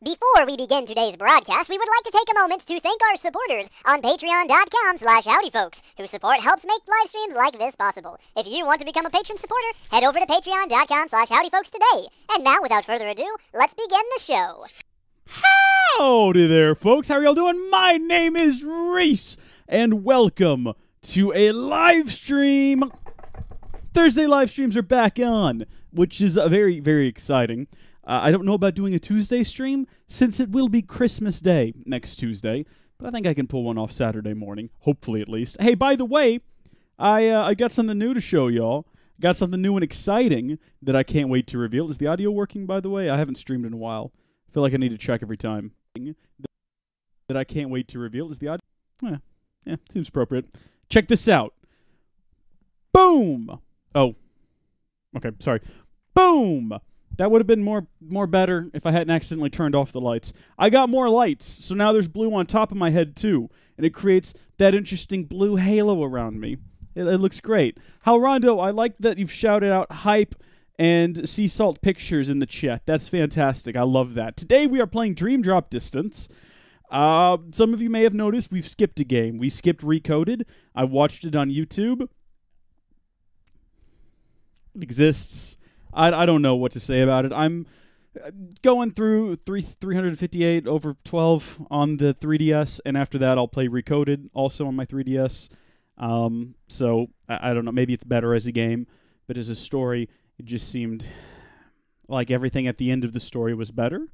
Before we begin today's broadcast, we would like to take a moment to thank our supporters on patreon.com/howdyfolks, whose support helps make live streams like this possible. If you want to become a patron supporter, head over to patreon.com/howdyfolks today. And now, without further ado, let's begin the show. Howdy there, folks. How are y'all doing? My name is Reese, and welcome to a live stream. Thursday live streams are back on, which is very, very exciting. I don't know about doing a Tuesday stream, since it will be Christmas Day next Tuesday, but I think I can pull one off Saturday morning, hopefully at least. Hey, by the way, I got something new to show y'all. Got something new and exciting that I can't wait to reveal. Is the audio working, by the way? I haven't streamed in a while. I feel like I need to check every time. That I can't wait to reveal. Is the audio? Yeah, seems appropriate. Check this out. Boom! Oh. Okay, sorry. Boom! That would have been more better if I hadn't accidentally turned off the lights. I got more lights, so now there's blue on top of my head too, and it creates that interesting blue halo around me. It looks great. Rondo, I like that you've shouted out hype and sea salt pictures in the chat. That's fantastic. I love that. Today we are playing Dream Drop Distance. Some of you may have noticed we've skipped a game. We skipped Recoded. I watched it on YouTube. It exists. I don't know what to say about it. I'm going through 358 over 12 on the 3DS, and after that I'll play Recoded also on my 3DS. So I don't know. Maybe it's better as a game, but as a story, it just seemed like everything at the end of the story was better.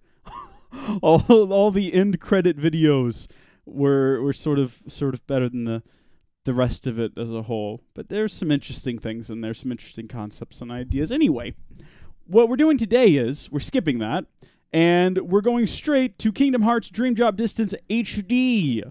all the end credit videos were sort of better than the rest of it as a whole. But there's some interesting things in there, some interesting concepts and ideas. Anyway, what we're doing today is we're skipping that, and we're going straight to Kingdom Hearts Dream Drop Distance HD.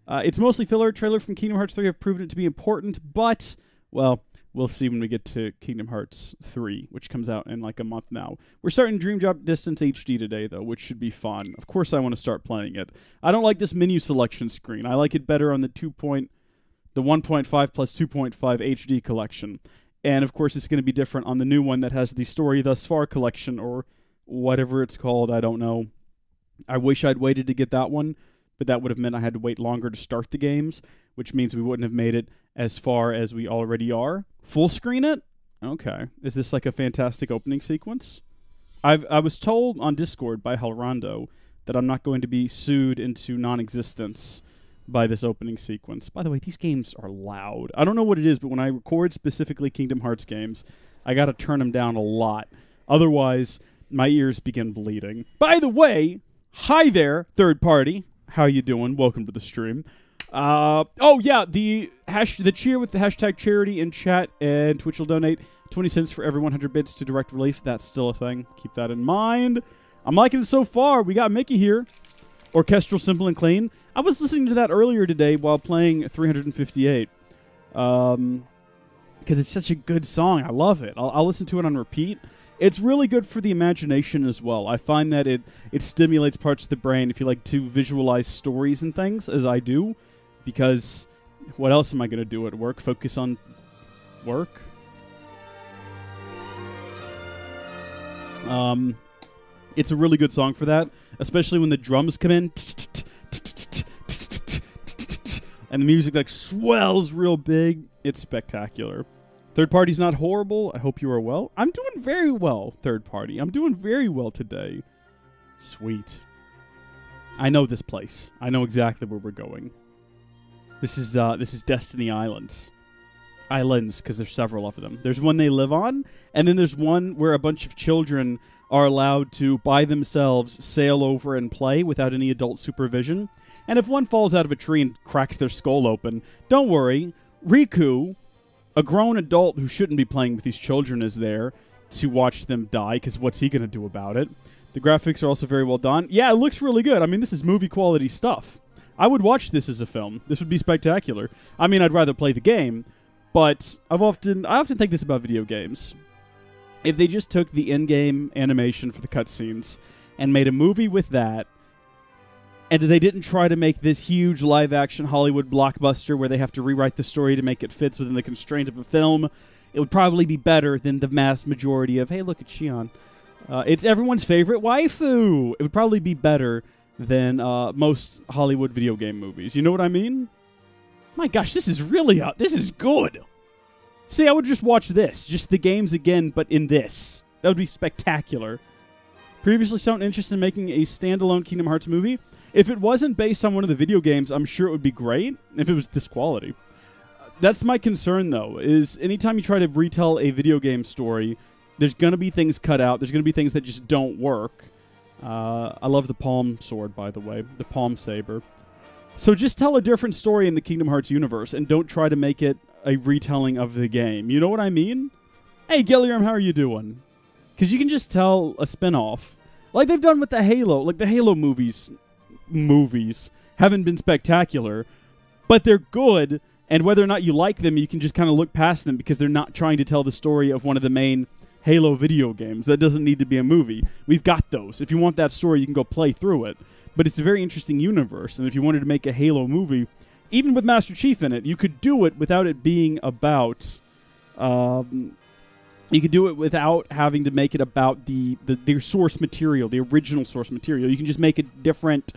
It's mostly filler. Trailer from Kingdom Hearts 3 have proven it to be important, but, well, we'll see when we get to Kingdom Hearts 3, which comes out in like a month now. We're starting Dream Drop Distance HD today, though, which should be fun. Of course I want to start playing it. I don't like this menu selection screen. I like it better on the 1.5 plus 2.5 HD collection. And, of course, it's going to be different on the new one that has the Story Thus Far collection, or whatever it's called. I don't know. I wish I'd waited to get that one, but that would have meant I had to wait longer to start the games, which means we wouldn't have made it as far as we already are. Full screen it? Okay. Is this like a fantastic opening sequence? I was told on Discord by Rondo that I'm not going to be sued into non-existence by this opening sequence. By the way, these games are loud. I don't know what it is, but when I record specifically Kingdom Hearts games, I gotta turn them down a lot. Otherwise, my ears begin bleeding. By the way, hi there, third party. How you doing? Welcome to the stream. Oh yeah, the cheer with the hashtag charity in chat, and Twitch will donate 20 cents for every 100 bits to Direct Relief. That's still a thing. Keep that in mind. I'm liking it so far. We got Mickey here. Orchestral, simple, and clean. I was listening to that earlier today while playing 358. Because it's such a good song. I love it. I'll listen to it on repeat. It's really good for the imagination as well. I find that it stimulates parts of the brain if you like to visualize stories and things, as I do. Because what else am I going to do at work? Focus on work? It's a really good song for that, especially when the drums come in and the music like swells real big. It's spectacular. Third party's not horrible. I hope you are well. I'm doing very well, third party. I'm doing very well today. Sweet. I know this place. I know exactly where we're going. This is Destiny Islands. Islands, because there's several of them. There's one they live on, and then there's one where a bunch of children are allowed to, by themselves, sail over and play without any adult supervision. And if one falls out of a tree and cracks their skull open, don't worry. Riku, a grown adult who shouldn't be playing with these children, is there to watch them die, because what's he going to do about it? The graphics are also very well done. Yeah, it looks really good. I mean, this is movie-quality stuff. I would watch this as a film. This would be spectacular. I mean, I'd rather play the game, but I often think this about video games. If they just took the in-game animation for the cutscenes and made a movie with that, and they didn't try to make this huge live-action Hollywood blockbuster where they have to rewrite the story to make it fit within the constraint of a film, it would probably be better than the mass majority of, hey, look at Shion. It's everyone's favorite waifu. It would probably be better than most Hollywood video game movies. You know what I mean? My gosh, this is really this is good. See, I would just watch this, just the games again, but in this. That would be spectacular. Previously shown interest in making a standalone Kingdom Hearts movie. If it wasn't based on one of the video games, I'm sure it would be great. If it was this quality. That's my concern, though, is anytime you try to retell a video game story, there's going to be things cut out. There's going to be things that just don't work. I love the palm sword, by the way. The palm saber. So just tell a different story in the Kingdom Hearts universe, and don't try to make it a retelling of the game. You know what I mean? Hey, Gilliam, how are you doing? Because you can just tell a spin-off. Like they've done with the Halo. Like the Halo movies haven't been spectacular, but they're good, and whether or not you like them, you can just kind of look past them because they're not trying to tell the story of one of the main Halo video games. That doesn't need to be a movie. We've got those. If you want that story, you can go play through it. But it's a very interesting universe, and if you wanted to make a Halo movie, even with Master Chief in it, you could do it without it being about... you could do it without having to make it about the source material, the original source material. You can just make a different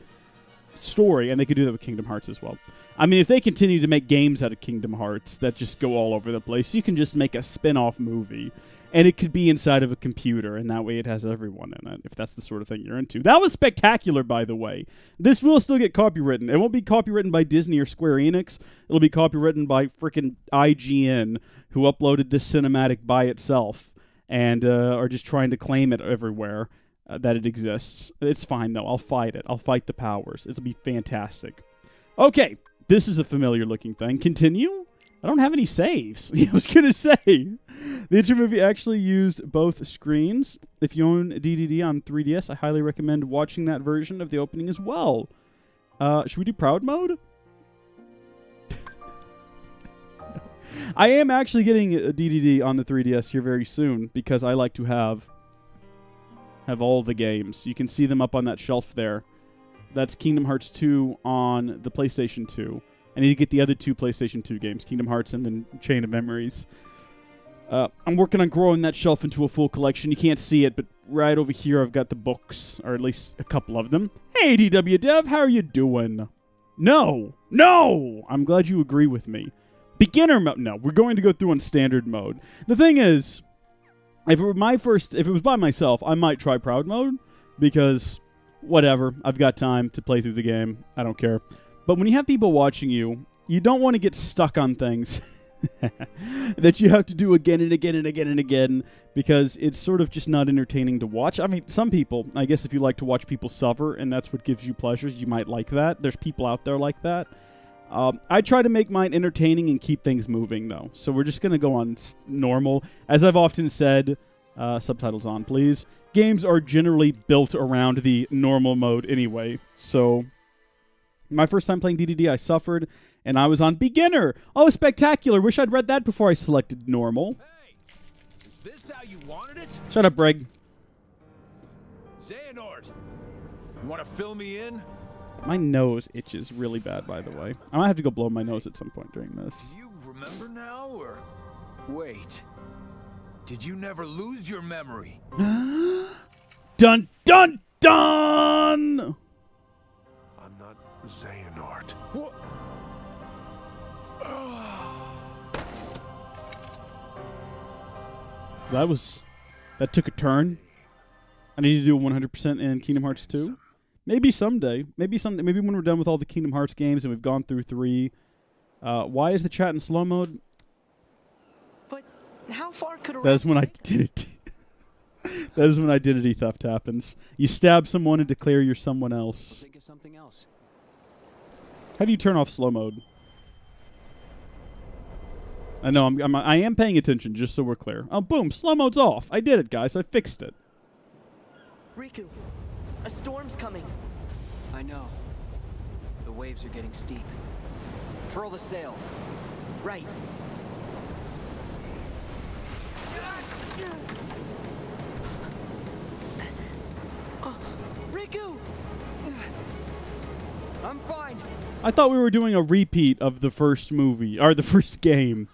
story, and they could do that with Kingdom Hearts as well. I mean, if they continue to make games out of Kingdom Hearts that just go all over the place, you can just make a spin-off movie, and it could be inside of a computer, and that way it has everyone in it, if that's the sort of thing you're into. That was spectacular, by the way. This will still get copywritten. It won't be copywritten by Disney or Square Enix. It'll be copywritten by frickin' IGN, who uploaded this cinematic by itself, and are just trying to claim it everywhere that it exists. It's fine, though. I'll fight it. I'll fight the powers. It'll be fantastic. Okay, this is a familiar-looking thing. Continue? I don't have any saves. I was going to say, the intro movie actually used both screens. If you own a DDD on 3DS, I highly recommend watching that version of the opening as well. Should we do Proud Mode? I am actually getting a DDD on the 3DS here very soon because I like to have all the games. You can see them up on that shelf there. That's Kingdom Hearts 2 on the PlayStation 2. I need to get the other two PlayStation 2 games, Kingdom Hearts and then Chain of Memories. I'm working on growing that shelf into a full collection. You can't see it, but right over here I've got the books, or at least a couple of them. Hey, DW Dev, how are you doing? No! No! I'm glad you agree with me. Beginner mode. No, we're going to go through on standard mode. The thing is, if it was by myself, I might try Proud Mode, because whatever, I've got time to play through the game. I don't care. But when you have people watching you, you don't want to get stuck on things that you have to do again and again and again and again, because it's sort of just not entertaining to watch. I mean, some people, I guess if you like to watch people suffer and that's what gives you pleasures, you might like that. There's people out there like that. I try to make mine entertaining and keep things moving, though. So we're just going to go on normal. As I've often said, subtitles on, please. Games are generally built around the normal mode anyway. So my first time playing DDD, I suffered, and I was on beginner. Oh, spectacular. Wish I'd read that before I selected normal. Hey, is this how you wanted it? Shut up, Brig. Xehanort, you want to fill me in? My nose itches really bad, by the way. I might have to go blow my nose at some point during this. Do you remember now, or... Wait. Did you never lose your memory? Dun, dun, dun! I'm not Xehanort. What? That took a turn. I need to do 100% in Kingdom Hearts 2. Maybe someday. Maybe when we're done with all the Kingdom Hearts games and we've gone through 3. Why is the chat in slow mode? But how far could a That is when identity. That is when identity theft happens. You stab someone and declare you're someone else. think of something else? How do you turn off slow mode? I know I am paying attention, just so we're clear. Oh, boom! Slow mode's off. I did it, guys. I fixed it. Riku, a storm's coming. I know. The waves are getting steep. Furl the sail. Right. Riku! I'm fine. I thought we were doing a repeat of the first movie, or the first game.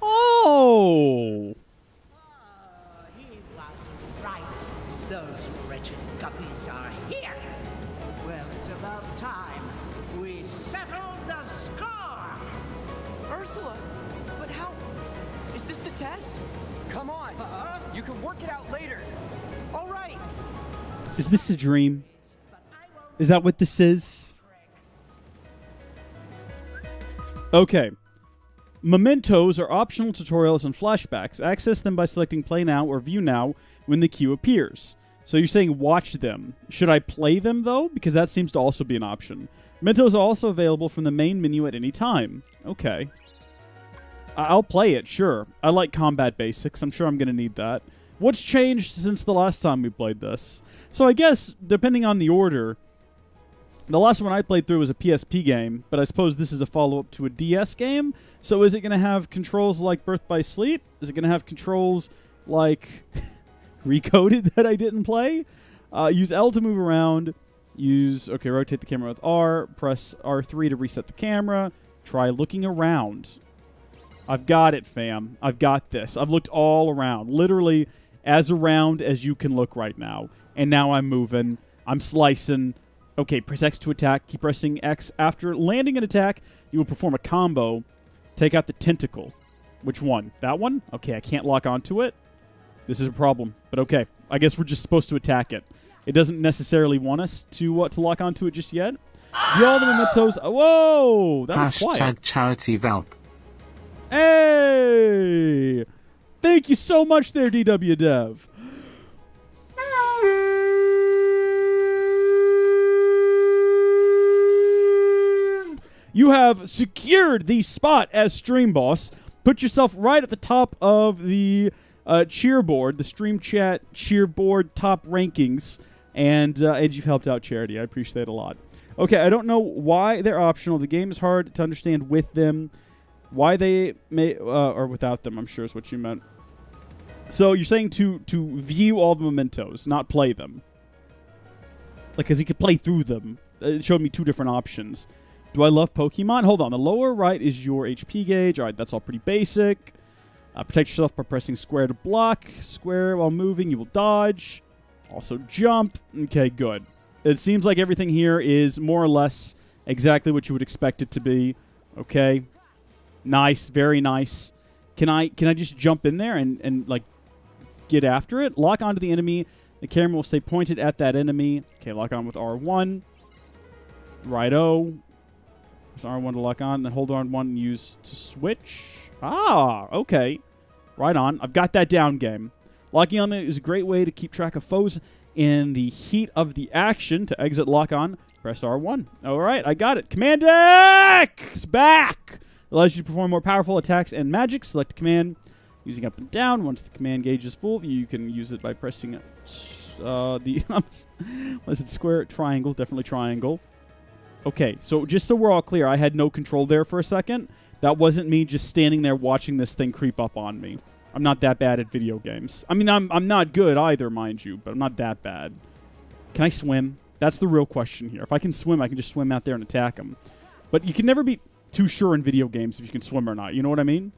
Oh! He was right. test? Come on. You can work it out later. All right. Is this a dream? Is that what this is? Okay. Mementos are optional tutorials and flashbacks. Access them by selecting Play Now or View Now when the queue appears. So you're saying watch them. Should I play them, though? Because that seems to also be an option. Mementos are also available from the main menu at any time. Okay. I'll play it, sure. I like combat basics. I'm sure I'm going to need that. What's changed since the last time we played this? So I guess, depending on the order, the last one I played through was a PSP game, but I suppose this is a follow-up to a DS game? So is it going to have controls like Birth by Sleep? Is it going to have controls like Recoded that I didn't play? Use L to move around. Rotate the camera with R. Press R3 to reset the camera. Try looking around. I've got it, fam. I've got this. I've looked all around. Literally as around as you can look right now. And now I'm moving. I'm slicing. Okay, press X to attack. Keep pressing X. After landing an attack, you will perform a combo. Take out the tentacle. Which one? That one? Okay, I can't lock onto it. This is a problem. But okay, I guess we're just supposed to attack it. It doesn't necessarily want us to lock onto it just yet. View all the mementos. Whoa! That was quiet. #charity Valp. Hey! Thank you so much there, DW Dev. You have secured the spot as stream boss. Put yourself right at the top of the cheerboard, the stream chat cheerboard top rankings, and you've helped out Charity. I appreciate it a lot. Okay, I don't know why they're optional. The game is hard to understand with them. Why they may or without them, I'm sure is what you meant. So you're saying to view all the mementos, not play them. Like, because you could play through them. It showed me two different options. Do I love Pokemon? Hold on. The lower right is your HP gauge. All right, that's all pretty basic. Protect yourself by pressing square to block. Square while moving, you will dodge. Also jump. Okay, good. It seems like everything here is more or less exactly what you would expect it to be. Okay. Nice. Very nice. Can I just jump in there and like, get after it? Lock onto the enemy. The camera will stay pointed at that enemy. Okay, lock on with R1. Righto. Press R1 to lock on, then hold R1 and use to switch. Ah, okay. Right on. I've got that down, game. Locking on is a great way to keep track of foes in the heat of the action. To exit lock on, press R1. All right, I got it. Command X! Back! Allows you to perform more powerful attacks and magic. Select command using up and down. Once the command gauge is full, you can use it by pressing was it square, triangle? Definitely triangle. Okay, so just so we're all clear, I had no control there for a second. That wasn't me just standing there watching this thing creep up on me. I'm not that bad at video games. I mean, I'm not good either, mind you, but I'm not that bad. Can I swim? That's the real question here. If I can swim, I can just swim out there and attack them. But you can never be too sure in video games if you can swim or not. You know what I mean?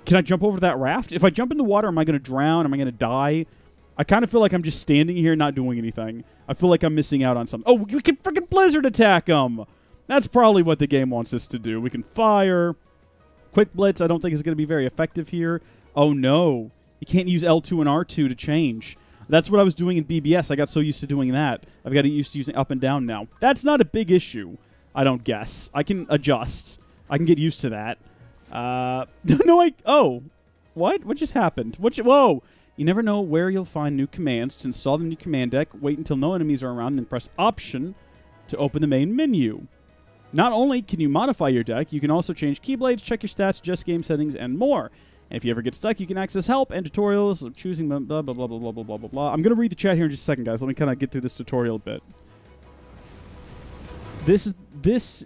Can I jump over that raft? If I jump in the water, am I going to drown? Am I going to die? I kind of feel like I'm just standing here not doing anything. I feel like I'm missing out on something. Oh, we can freaking blizzard attack them! That's probably what the game wants us to do. We can fire. Quick Blitz I don't think is going to be very effective here. Oh, no. You can't use L2 and R2 to change. That's what I was doing in BBS. I got so used to doing that. I've got used to using up and down now. That's not a big issue, I don't guess. I can adjust. I can get used to that. Oh. What? What just happened? Whoa. You never know where you'll find new commands. To install the new command deck, wait until no enemies are around, then press Option to open the main menu. Not only can you modify your deck, you can also change keyblades, check your stats, adjust game settings, and more. And if you ever get stuck, you can access help and tutorials of choosing blah, blah, blah, blah, blah, blah, blah, blah, blah. I'm going to read the chat here in just a second, guys. Let me kind of get through this tutorial a bit. This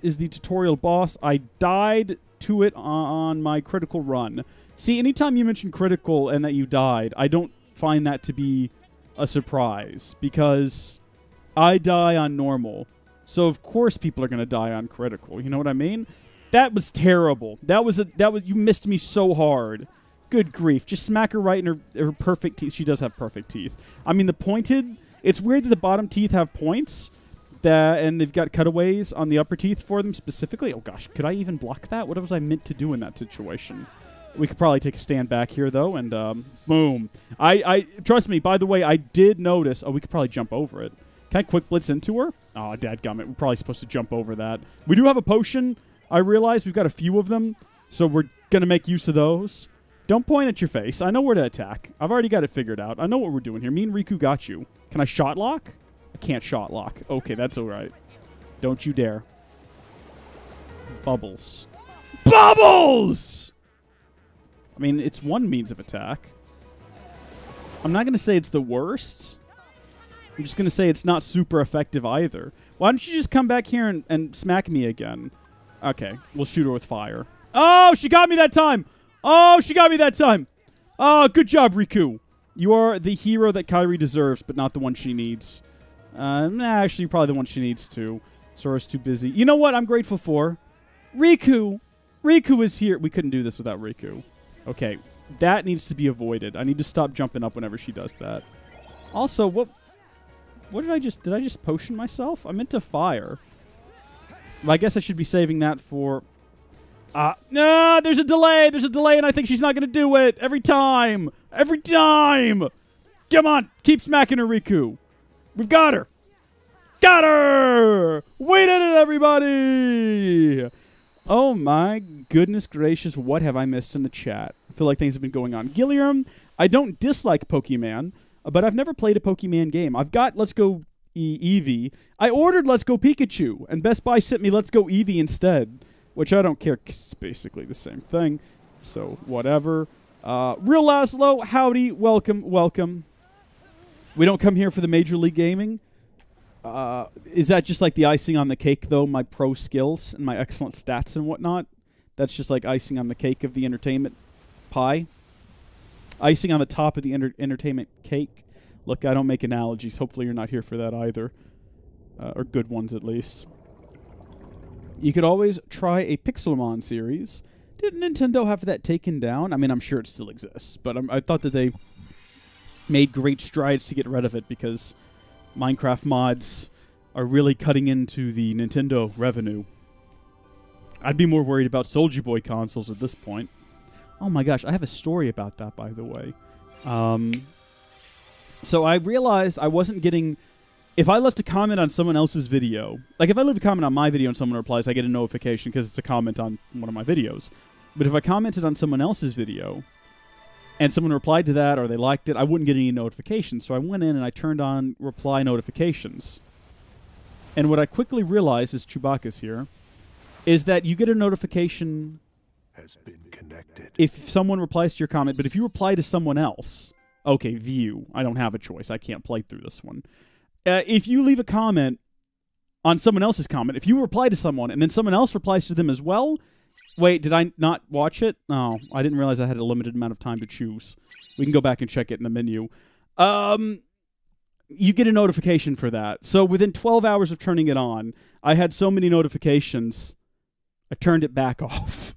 is the tutorial boss. I died to it on my critical run. See, anytime you mention critical and that you died, I don't find that to be a surprise because I die on normal. So of course people are going to die on critical. You know what I mean? That was terrible. You missed me so hard. Good grief. Just smack her right in her perfect teeth. She does have perfect teeth. I mean, the pointed, it's weird that the bottom teeth have points and they've got cutaways on the upper teeth for them specifically. Oh gosh, could I even block that? What was I meant to do in that situation? We could probably take a stand back here, though, and boom. I trust me, by the way, I did notice... Oh, we could probably jump over it. Can I quick blitz into her? Oh, dadgummit. We're probably supposed to jump over that. We do have a potion. I realize we've got a few of them, so we're going to make use of those. Don't point at your face. I know where to attack. I've already got it figured out. I know what we're doing here. Me and Riku got you. Can I shot lock? I can't shot lock. Okay, that's all right. Don't you dare. Bubbles. Bubbles! I mean, it's one means of attack. I'm not going to say it's the worst. I'm just going to say it's not super effective either. Why don't you just come back here and smack me again? Okay, we'll shoot her with fire. Oh, she got me that time! Oh, she got me that time! Oh, good job, Riku. You are the hero that Kairi deserves, but not the one she needs. Actually, probably the one she needs too. Sora's too busy. You know what I'm grateful for? Riku! Riku is here. We couldn't do this without Riku. Okay, that needs to be avoided. I need to stop jumping up whenever she does that. Also, what did I just potion myself? I meant to fire. Well, I guess I should be saving that for... no, there's a delay. There's a delay, and I think she's not going to do it. Every time. Every time. Come on. Keep smacking her, Riku. We've got her. Got her. We did it, everybody. Oh, my goodness gracious. What have I missed in the chat? I feel like things have been going on. Gilliam, I don't dislike Pokemon, but I've never played a Pokemon game. I've got Let's Go Eevee. I ordered Let's Go Pikachu, and Best Buy sent me Let's Go Eevee instead, which I don't care because it's basically the same thing. So, whatever. Real Laszlo, howdy, welcome, welcome. We don't come here for the Major League Gaming. Is that just like the icing on the cake, though, my pro skills and my excellent stats and whatnot? That's just like icing on the cake of the entertainment pie? Icing on the top of the entertainment cake? Look, I don't make analogies. Hopefully you're not here for that either. Or good ones, at least. You could always try a Pixelmon series. Did Nintendo have that taken down? I mean, I'm sure it still exists, but I thought that they made great strides to get rid of it because Minecraft mods are really cutting into the Nintendo revenue. I'd be more worried about Soulja Boy consoles at this point. Oh my gosh, I have a story about that, by the way. So I realized I wasn't getting... If I left a comment on someone else's video, like if I leave a comment on my video and someone replies, I get a notification because it's a comment on one of my videos. But if I commented on someone else's video and someone replied to that or they liked it, I wouldn't get any notifications. So I went in and I turned on reply notifications. And what I quickly realized, is Chewbacca's here, is that you get a notification has been connected. If someone replies to your comment, but if you reply to someone else, okay, view. I don't have a choice. I can't play through this one. If you leave a comment on someone else's comment, if you reply to someone and then someone else replies to them as well, wait, did I not watch it? No, I didn't realize I had a limited amount of time to choose. We can go back and check it in the menu. You get a notification for that. So within 12 hours of turning it on, I had so many notifications, I turned it back off.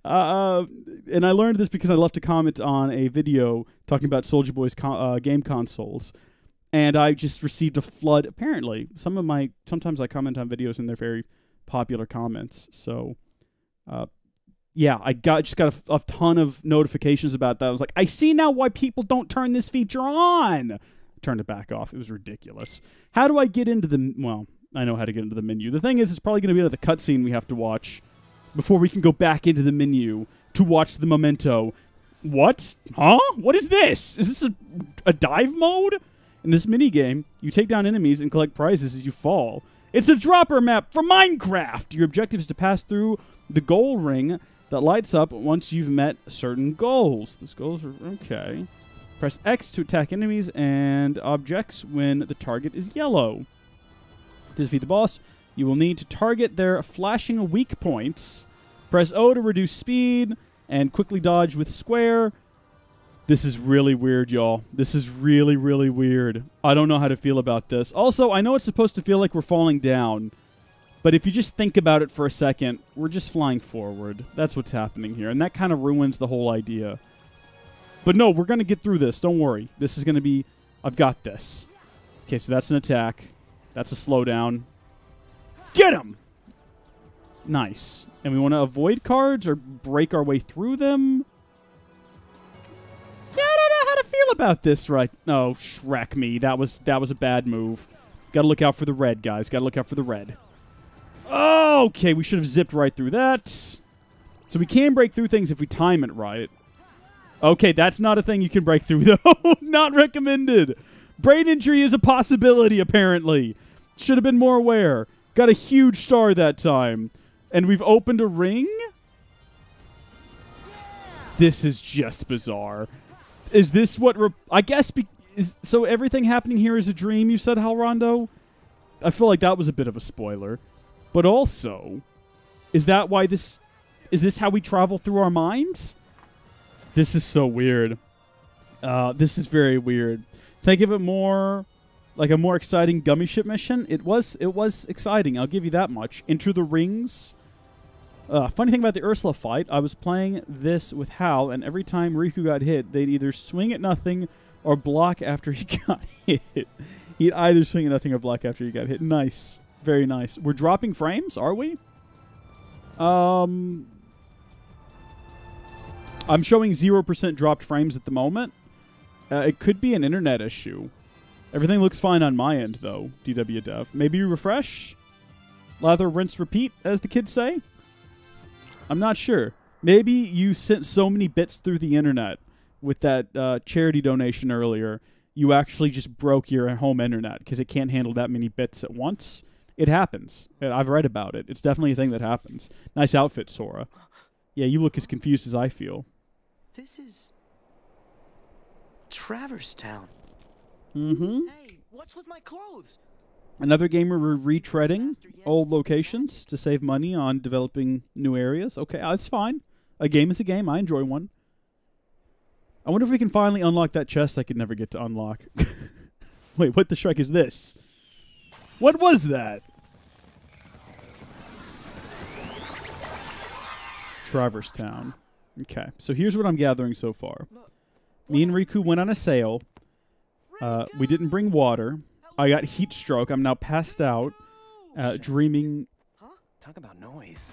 And I learned this because I left a comment on a video talking about Soulja Boy's game consoles. And I just received a flood. Apparently, sometimes I comment on videos and they're very popular comments. So, yeah, I just got a ton of notifications about that. I was like, I see now why people don't turn this feature on. Turned it back off. It was ridiculous. How do I get into the... Well, I know how to get into the menu. The thing is, it's probably going to be another cutscene we have to watch before we can go back into the menu to watch the memento. What? Huh? What is this? Is this a dive mode? In this minigame, you take down enemies and collect prizes as you fall. It's a dropper map from Minecraft! Your objective is to pass through the goal ring that lights up once you've met certain goals. Those goals are... okay. Press X to attack enemies and objects when the target is yellow. To defeat the boss, you will need to target their flashing weak points. Press O to reduce speed and quickly dodge with square. This is really weird, y'all. This is really, really weird. I don't know how to feel about this. Also, I know it's supposed to feel like we're falling down, but if you just think about it for a second, we're just flying forward. That's what's happening here, and that kind of ruins the whole idea. But no, we're going to get through this. Don't worry. This is going to be... I've got this. Okay, so that's an attack. That's a slowdown. Get him! Nice. And we want to avoid cards or break our way through them. Yeah, I don't know how to feel about this right. No, Shrek me. That was a bad move. Gotta look out for the red, guys. Gotta look out for the red. Okay, we should have zipped right through that. So we can break through things if we time it right. Okay, that's not a thing you can break through, though. Not recommended. Brain injury is a possibility, apparently. Should have been more aware. Got a huge star that time. And we've opened a ring? This is just bizarre. Is this what... I guess... So everything happening here is a dream, you said, Halrondo? I feel like that was a bit of a spoiler. But also... Is that why this... Is this how we travel through our minds? This is so weird. This is very weird. Think of it more... like a more exciting gummy ship mission. It was exciting, I'll give you that much. Enter the rings... funny thing about the Ursula fight, I was playing this with Hal, and every time Riku got hit, they'd either swing at nothing or block after he got hit. He'd either swing at nothing or block after he got hit. Nice. Very nice. We're dropping frames, are we? I'm showing 0% dropped frames at the moment. It could be an internet issue. Everything looks fine on my end, though, DW Dev. Maybe refresh? Lather, rinse, repeat, as the kids say? I'm not sure. Maybe you sent so many bits through the internet with that charity donation earlier, you actually just broke your home internet because it can't handle that many bits at once. It happens. I've read about it. It's definitely a thing that happens. Nice outfit, Sora. Yeah, you look as confused as I feel. This is... Traverse Town. Mm-hmm. Hey, what's with my clothes? Another gamer retreading old locations to save money on developing new areas. Okay, that's fine. A game is a game. I enjoy one. I wonder if we can finally unlock that chest I could never get to unlock. Wait, what the Shrek is this? What was that? Traverse Town. Okay, so here's what I'm gathering so far. Me and Riku went on a sail. We didn't bring water. I got heat stroke. I'm now passed out, dreaming. Huh? Talk about noise.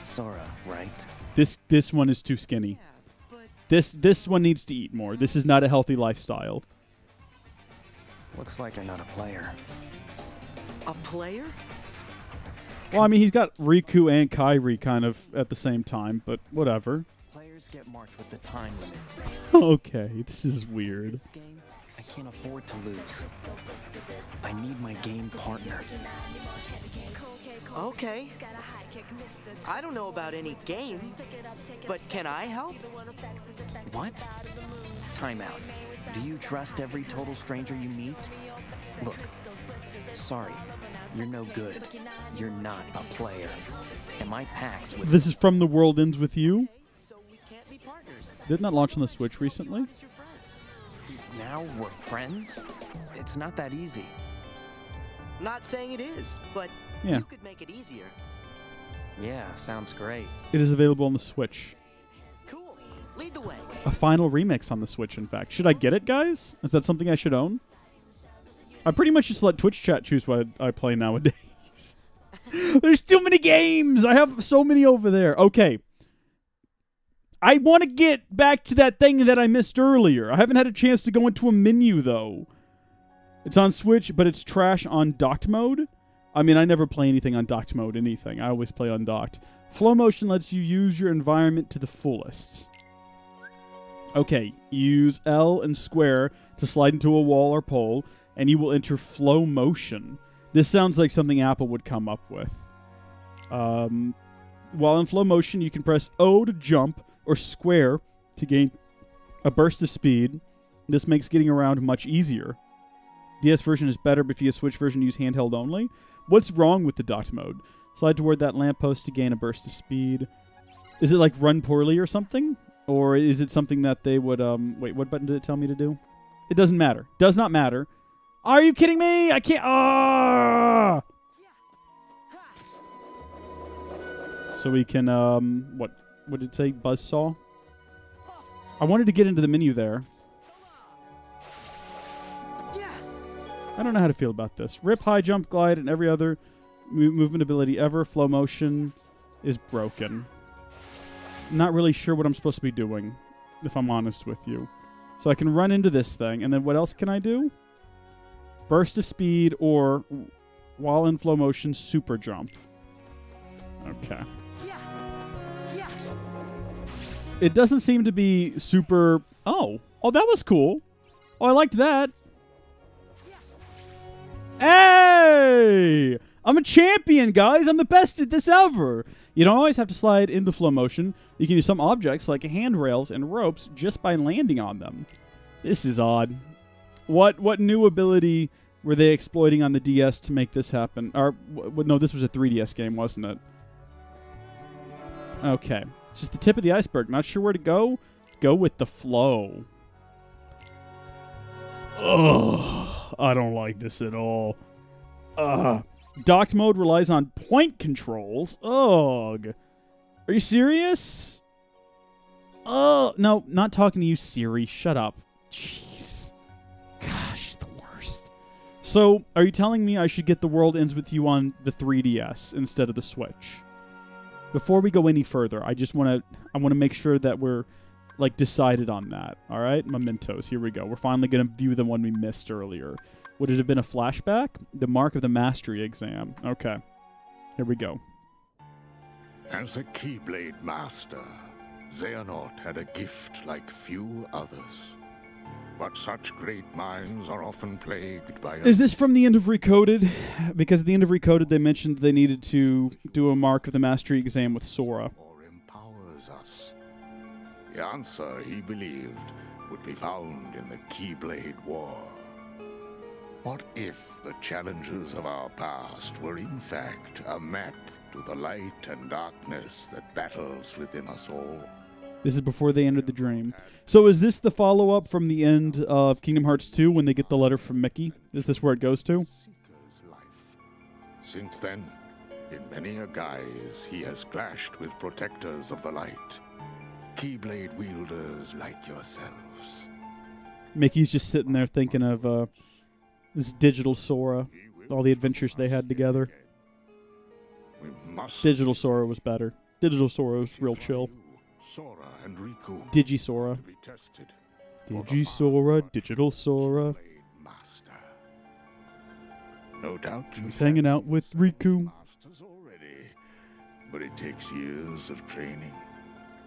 Sora, right? This one is too skinny. This one needs to eat more. This is not a healthy lifestyle. Looks like you're not a player. A player? Well, I mean, he's got Riku and Kairi kind of at the same time, but whatever. Players get marked with the time limit. Okay, this is weird. This game, I can't afford to lose. I need my game partner. Okay. I don't know about any game, but can I help? What? Time out. Do you trust every total stranger you meet? Look, sorry, you're no good. You're not a player. And my packs with... This is From the World Ends With You? So we can't be partners. Didn't that launch on the Switch recently? Now we're friends? It's not that easy. Not saying it is, but Yeah. you could make it easier. Yeah, sounds great. It is available on the Switch. Cool. Lead the way. A final remix on the Switch, in fact. Should I get it, guys? Is that something I should own? I pretty much just let Twitch chat choose what I play nowadays. There's too many games! I have so many over there. Okay. I want to get back to that thing that I missed earlier. I haven't had a chance to go into a menu, though. It's on Switch, but it's trash on docked mode. I mean, I never play anything on docked mode, anything. I always play undocked. Flow motion lets you use your environment to the fullest. Okay, use L and square to slide into a wall or pole, and you will enter flow motion. This sounds like something Apple would come up with. While in flow motion, you can press O to jump or square to gain a burst of speed. This makes getting around much easier. DS version is better, but via Switch version, use handheld only. What's wrong with the docked mode? Slide toward that lamppost to gain a burst of speed. Is it like run poorly or something? Or is it something that they would, wait, what button did it tell me to do? It doesn't matter. Does not matter. Are you kidding me? I can't, ah! So we can, what did it say? Buzzsaw? I wanted to get into the menu there. I don't know how to feel about this. Rip, high jump, glide, and every other movement ability ever. Flow motion is broken. I'm not really sure what I'm supposed to be doing, if I'm honest with you. So I can run into this thing, and then what else can I do? Burst of speed, or while in flow motion, super jump. Okay. It doesn't seem to be super... Oh, that was cool. Oh, I liked that. Hey! I'm a champion, guys. I'm the best at this ever. You don't always have to slide into flow motion. You can use some objects like handrails and ropes just by landing on them. This is odd. What new ability were they exploiting on the DS to make this happen? Or no, this was a 3DS game, wasn't it? Okay. It's just the tip of the iceberg. Not sure where to go. Go with the flow. Ugh. I don't like this at all. Docked mode relies on point controls. Ugh. Are you serious? Oh, no, not talking to you, Siri. Shut up. Jeez. Gosh, the worst. So, are you telling me I should get The World Ends With You on the 3DS instead of the Switch? Before we go any further, I want to make sure that we're like decided on that. All right, mementos. Here we go. We're finally going to view the one we missed earlier. Would it have been a flashback? The Mark of the Mastery exam. Okay. Here we go. As a Keyblade master, Xehanort had a gift like few others. But such great minds are often plagued by... Is this from the end of Recoded? Because at the end of Recoded, they mentioned they needed to do a Mark of the Mastery exam with Sora. ...or empowers us. The answer, he believed, would be found in the Keyblade War. What if the challenges of our past were in fact a map to the light and darkness that battles within us all? This is before they entered the dream. So is this the follow-up from the end of Kingdom Hearts 2 when they get the letter from Mickey? Is this where it goes to? Seeker's life. Since then, in many a guise, he has clashed with protectors of the light. Keyblade wielders like yourselves. Mickey's just sitting there thinking of this digital Sora, all the adventures they had together. Digital Sora was better. Digital Sora was real chill. Sora and Riku Digi-Sora. to be tested. Digi-Sora, Digital Sora. Master. No doubt He's hanging out with Riku. masters already, but it takes years of training.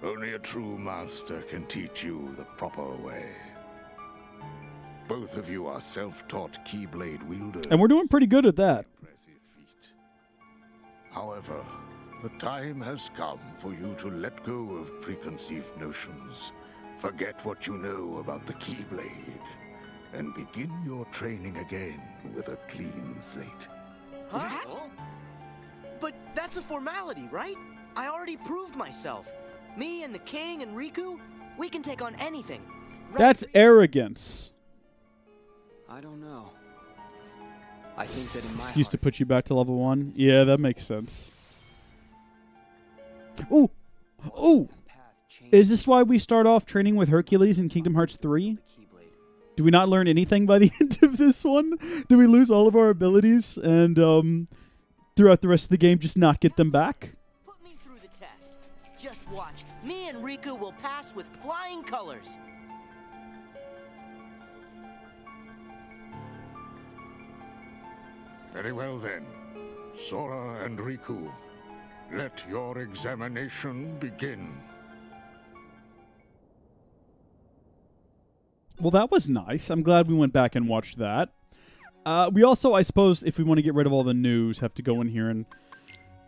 Only a true master can teach you the proper way. Both of you are self-taught Keyblade wielders. And we're doing pretty good at that. Impressive feat. However, the time has come for you to let go of preconceived notions, forget what you know about the Keyblade, and begin your training again with a clean slate. Huh? But that's a formality, right? I already proved myself. Me and the King and Riku, we can take on anything. That's arrogance. I don't know. I think that in my Excuse to heart, put you back to level 1. Yeah, that makes sense. Ooh. Ooh. path changed Is this why we start off training with Hercules in Kingdom Hearts 3? the Keyblade. Do we not learn anything by the end of this one? Do we lose all of our abilities and throughout the rest of the game just not get them back? Put me through the test. Just watch. Me and Riku will pass with flying colors. Very well then, Sora and Riku, let your examination begin. Well, that was nice. I'm glad we went back and watched that. We also, I suppose, if we want to get rid of all the news, have to go in here and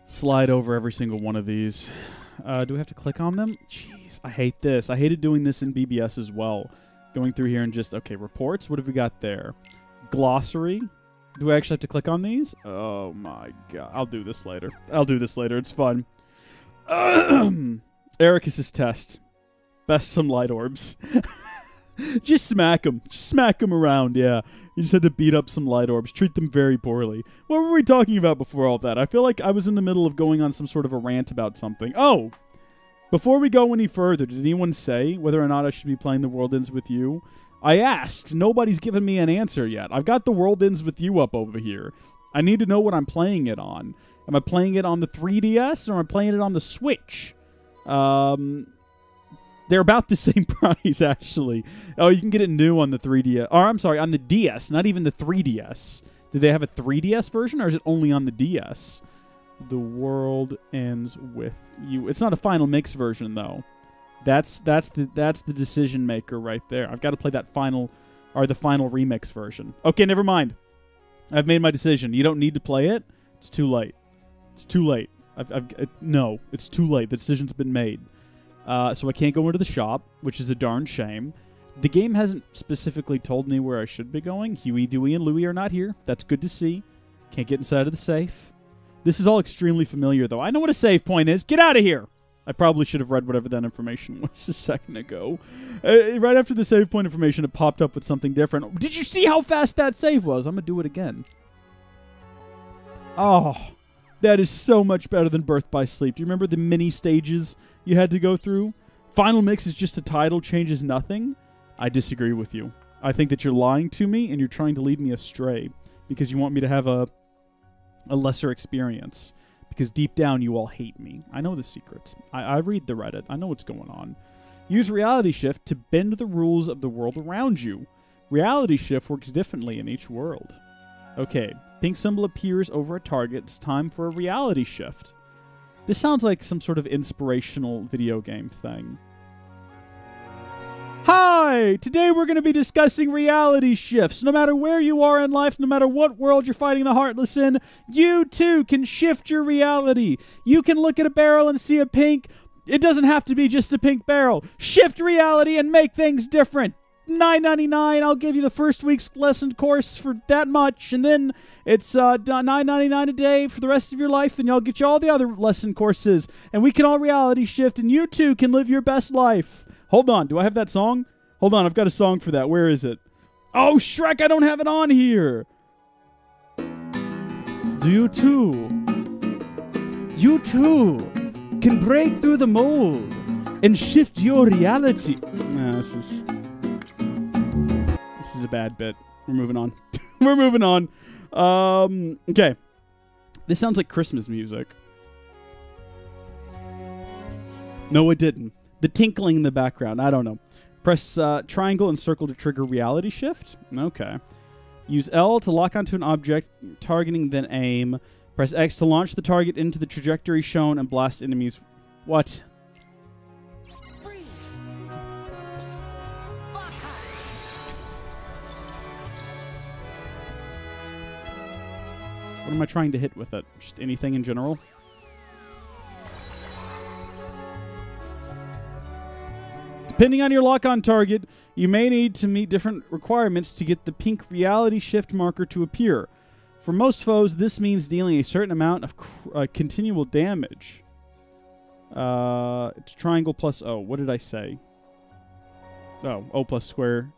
slide over every single one of these. Do we have to click on them? Jeez, I hate this. I hated doing this in BBS as well. Going through here and just, okay, reports. What have we got there? Glossary. Do I actually have to click on these? Oh my god. I'll do this later. It's fun. Ericus's test. Best some light orbs. Just smack them. Just smack them around, yeah. You just had to beat up some light orbs. Treat them very poorly. What were we talking about before all that? I feel like I was in the middle of going on some sort of a rant about something. Oh! Before we go any further, did anyone say whether or not I should be playing The World Ends With You I asked. Nobody's given me an answer yet. I've got The World Ends With You up over here. I need to know what I'm playing it on. Am I playing it on the 3DS or am I playing it on the Switch? They're about the same price, actually. Oh, you can get it new on the 3DS. Or, I'm sorry, on the DS, not even the 3DS. Do they have a 3DS version, or is it only on the DS? The World Ends With You. It's not a final mix version, though. That's the decision maker right there. I've got to play that final, or the final remix version. Okay, never mind. I've made my decision. You don't need to play it. It's too late. It's too late. No, it's too late. The decision's been made. So I can't go into the shop, which is a darn shame. The game hasn't specifically told me where I should be going. Huey, Dewey, and Louie are not here. That's good to see. Can't get inside of the safe. This is all extremely familiar, though. I know what a save point is. Get out of here! I probably should have read whatever that information was a second ago. Right after the save point information, it popped up with something different. Did you see how fast that save was? I'm going to do it again. Oh, that is so much better than Birth by Sleep. Do you remember the mini stages you had to go through? Final Mix is just a title, changes nothing. I disagree with you. I think that you're lying to me and you're trying to lead me astray because you want me to have a lesser experience. Because deep down, you all hate me. I know the secrets. I read the Reddit. I know what's going on. Use Reality Shift to bend the rules of the world around you. Reality Shift works differently in each world. Okay, pink symbol appears over a target. It's time for a Reality Shift. This sounds like some sort of inspirational video game thing. Hi! Today we're going to be discussing reality shifts. No matter where you are in life, no matter what world you're fighting the Heartless in, you too can shift your reality. You can look at a barrel and see a pink. It doesn't have to be just a pink barrel. Shift reality and make things different. $9.99. I'll give you the first week's lesson course for that much, and then it's $9.99 a day for the rest of your life, and I'll get you all the other lesson courses, and we can all reality shift, and you too can live your best life. Hold on, do I have that song? Hold on, I've got a song for that. Where is it? Oh, Shrek, I don't have it on here. Do you too can break through the mold and shift your reality. Nah, this is a bad bit. We're moving on. We're moving on. Okay. This sounds like Christmas music. No, it didn't. The tinkling in the background. I don't know. Press triangle and circle to trigger reality shift. Okay. Use L to lock onto an object, targeting, then aim. Press X to launch the target into the trajectory shown and blast enemies. What? What am I trying to hit with it? Just anything in general? Depending on your lock-on target, you may need to meet different requirements to get the pink reality shift marker to appear. For most foes, this means dealing a certain amount of continual damage. It's triangle plus O. What did I say? Oh, O plus square.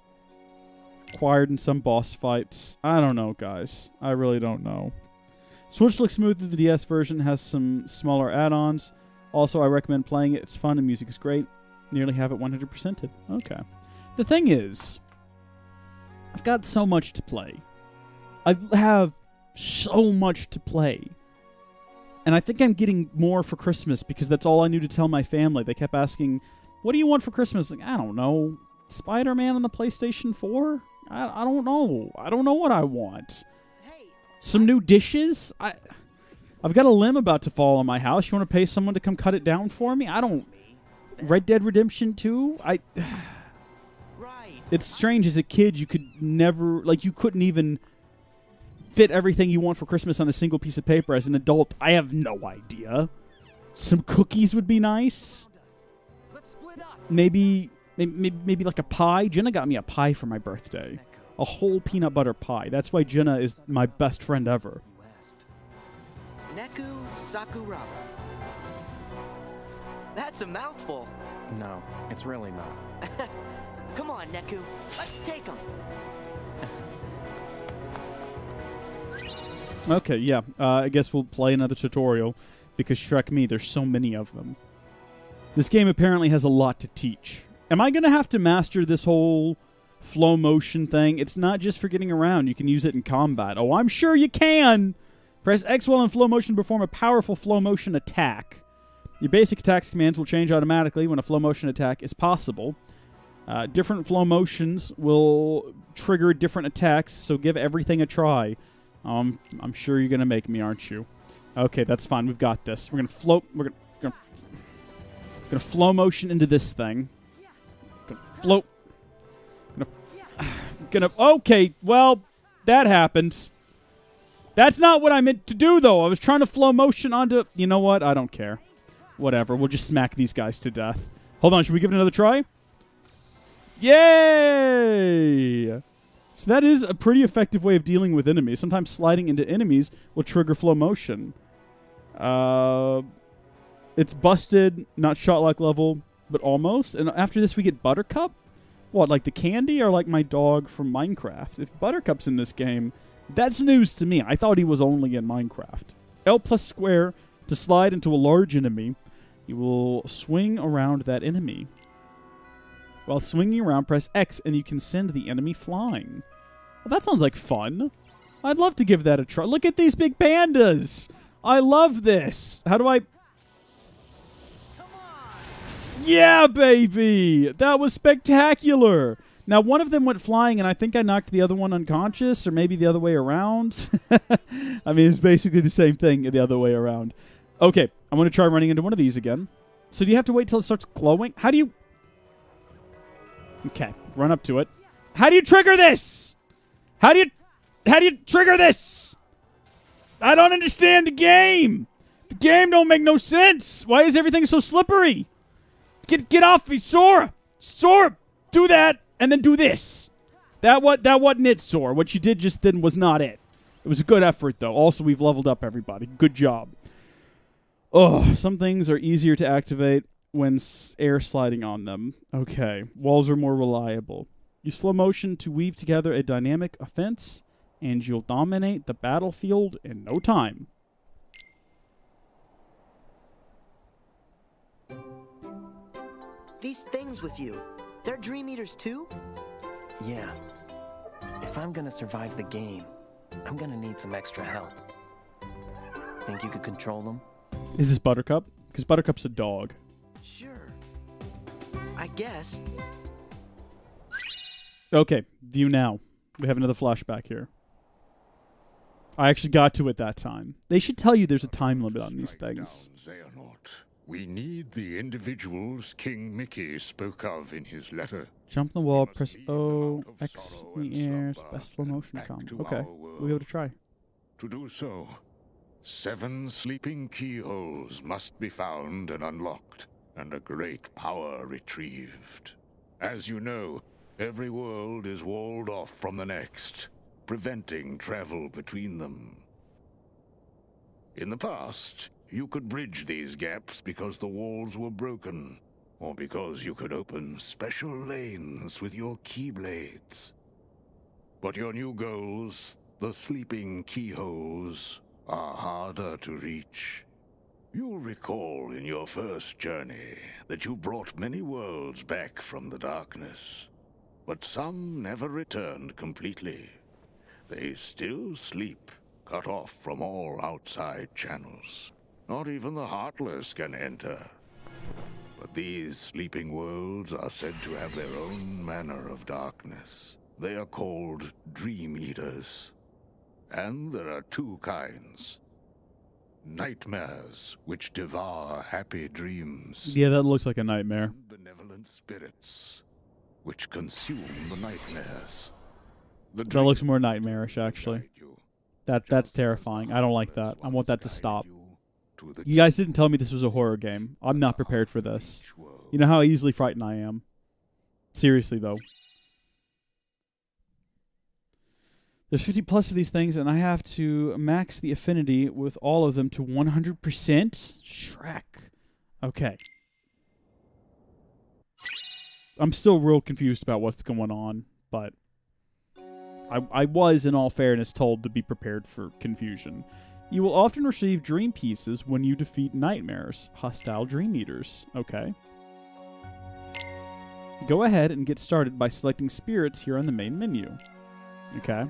Acquired in some boss fights. I don't know, guys. I really don't know. Switch looks smoother. The DS version has some smaller add-ons. Also, I recommend playing it. It's fun and music is great. Nearly have it 100%ed. Okay. The thing is, I've got so much to play. I have so much to play. And I think I'm getting more for Christmas because that's all I knew to tell my family. They kept asking, what do you want for Christmas? Like, I don't know. Spider-Man on the PlayStation 4? I don't know. I don't know what I want. Some new dishes? I've got a limb about to fall on my house. You want to pay someone to come cut it down for me? I don't... Red Dead Redemption 2? It's strange. As a kid, you could never... Like, you couldn't even fit everything you want for Christmas on a single piece of paper. As an adult, I have no idea. Some cookies would be nice. Maybe like a pie. Jenna got me a pie for my birthday. A whole peanut butter pie. That's why Jenna is my best friend ever. Neku Sakuraba. That's a mouthful. No, it's really not. Come on, Neku. Let's take him. Okay, yeah. I guess we'll play another tutorial because Shrek me, there's so many of them. This game apparently has a lot to teach. Am I going to have to master this whole flow motion thing. It's not just for getting around. You can use it in combat. Oh, I'm sure you can! Press X while in flow motion to perform a powerful flow motion attack. Your basic attacks commands will change automatically when a flow motion attack is possible. Different flow motions will trigger different attacks, so give everything a try. I'm sure you're going to make me, aren't you? Okay, that's fine. We've got this. We're going to float. We're going to flow motion into this thing. Gonna float. Okay, well, that happened. That's not what I meant to do, though. I was trying to flow motion onto... You know what? I don't care. Whatever. We'll just smack these guys to death. Hold on. Should we give it another try? Yay! So that is a pretty effective way of dealing with enemies. Sometimes sliding into enemies will trigger flow motion. It's busted, not shot-like level, but almost. And after this, we get Buttercup? What, like the candy or like my dog from Minecraft? If Buttercup's in this game, that's news to me. I thought he was only in Minecraft. L plus square to slide into a large enemy. You will swing around that enemy. While swinging around, press X and you can send the enemy flying. Well, that sounds like fun. I'd love to give that a try. Look at these big pandas. I love this. How do I... Yeah, baby! That was spectacular! Now, one of them went flying, and I think I knocked the other one unconscious, or maybe the other way around. I mean, it's basically the same thing the other way around. Okay, I'm going to try running into one of these again. So do you have to wait till it starts glowing? How do you... Okay, run up to it. How do you trigger this? How do you trigger this? I don't understand the game! The game don't make no sense! Why is everything so slippery? Get off me, Sora! Sora! Do that, and then do this. That wasn't it, Sora. What you did just then was not it. It was a good effort, though. Also, we've leveled up everybody. Good job. Oh, some things are easier to activate when air sliding on them. Okay, walls are more reliable. Use flow motion to weave together a dynamic offense, and you'll dominate the battlefield in no time. These things with you, they're Dream Eaters too? Yeah. If I'm gonna survive the game, I'm gonna need some extra help. Think you could control them? Is this Buttercup? Because Buttercup's a dog. Sure. I guess. Okay, view now. We have another flashback here. I actually got to it that time. They should tell you there's a time limit on these things. We need the individuals King Mickey spoke of in his letter. Jump in the wall, press O, X in the air, best flow motion combo. Okay, we'll be able to try. To do so, 7 sleeping keyholes must be found and unlocked, and a great power retrieved. As you know, every world is walled off from the next, preventing travel between them. In the past, you could bridge these gaps because the walls were broken, or because you could open special lanes with your keyblades. But your new goals, the sleeping keyholes, are harder to reach. You'll recall in your first journey that you brought many worlds back from the darkness, but some never returned completely. They still sleep, cut off from all outside channels. Not even the Heartless can enter. But these sleeping worlds are said to have their own manner of darkness. They are called Dream Eaters. And there are 2 kinds. Nightmares, which devour happy dreams. Yeah, that looks like a nightmare. And benevolent spirits, which consume the nightmares. That looks more nightmarish, actually. That's terrifying. I don't like that. I want that to stop. You guys didn't tell me this was a horror game. I'm not prepared for this. You know how easily frightened I am. Seriously, though. There's 50 plus of these things, and I have to max the affinity with all of them to 100%. Shrek. Okay. I'm still real confused about what's going on, but I was, in all fairness, told to be prepared for confusion. You will often receive dream pieces when you defeat nightmares, hostile dream eaters. Okay. Go ahead and get started by selecting spirits here on the main menu. Okay.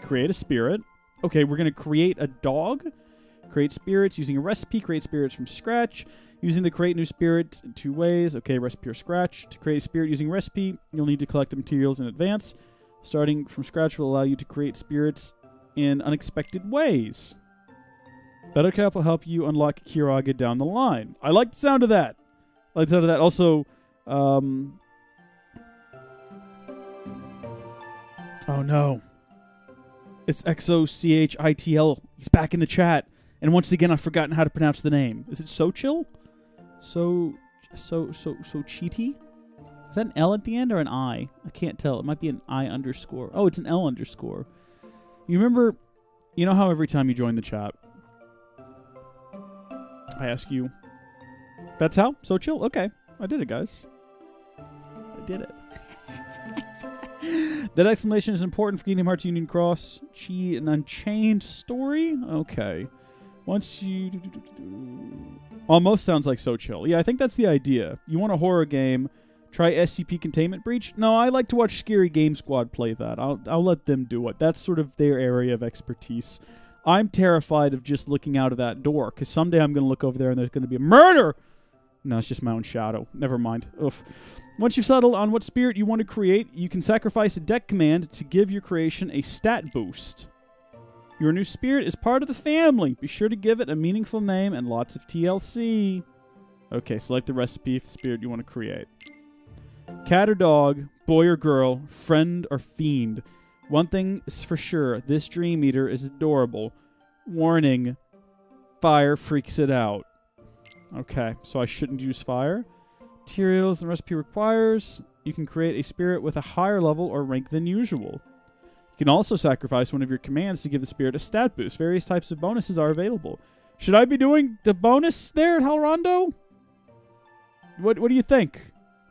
Create a spirit. Okay, we're going to create a dog. Create spirits using a recipe. Create spirits from scratch. Using the create new spirit in 2 ways. Okay, recipe or scratch. To create a spirit using recipe, you'll need to collect the materials in advance. Starting from scratch will allow you to create spirits in unexpected ways. Buttercup will help you unlock Kiraga down the line. I like the sound of that. I like the sound of that. Also, oh no. It's XOCHITL. He's back in the chat. And once again, I've forgotten how to pronounce the name. Is it Sochil? So cheaty? Is that an L at the end or an I? I can't tell. It might be an I underscore. Oh, it's an L underscore. You remember, you know how every time you join the chat, I ask you, that's how? Sochil? Okay. I did it, guys. I did it. That exclamation is important for Kingdom Hearts Union Cross. Chi and Unchained story? Okay. Once you... Almost sounds like Sochil. Yeah, I think that's the idea. You want a horror game, try SCP Containment Breach? No, I like to watch Scary Game Squad play that. I'll let them do it. That's sort of their area of expertise. I'm terrified of just looking out of that door, because someday I'm going to look over there and there's going to be a murder! No, it's just my own shadow. Never mind. Oof. Once you've settled on what spirit you want to create, you can sacrifice a deck command to give your creation a stat boost. Your new spirit is part of the family. Be sure to give it a meaningful name and lots of TLC. Okay, select the recipe for the spirit you want to create. Cat or dog, boy or girl, friend or fiend. One thing is for sure, this Dream Eater is adorable. Warning, fire freaks it out. Okay, so I shouldn't use fire. Materials the recipe requires. You can create a spirit with a higher level or rank than usual. You can also sacrifice one of your commands to give the spirit a stat boost. Various types of bonuses are available. Should I be doing the bonus there at Halrondo? What do you think?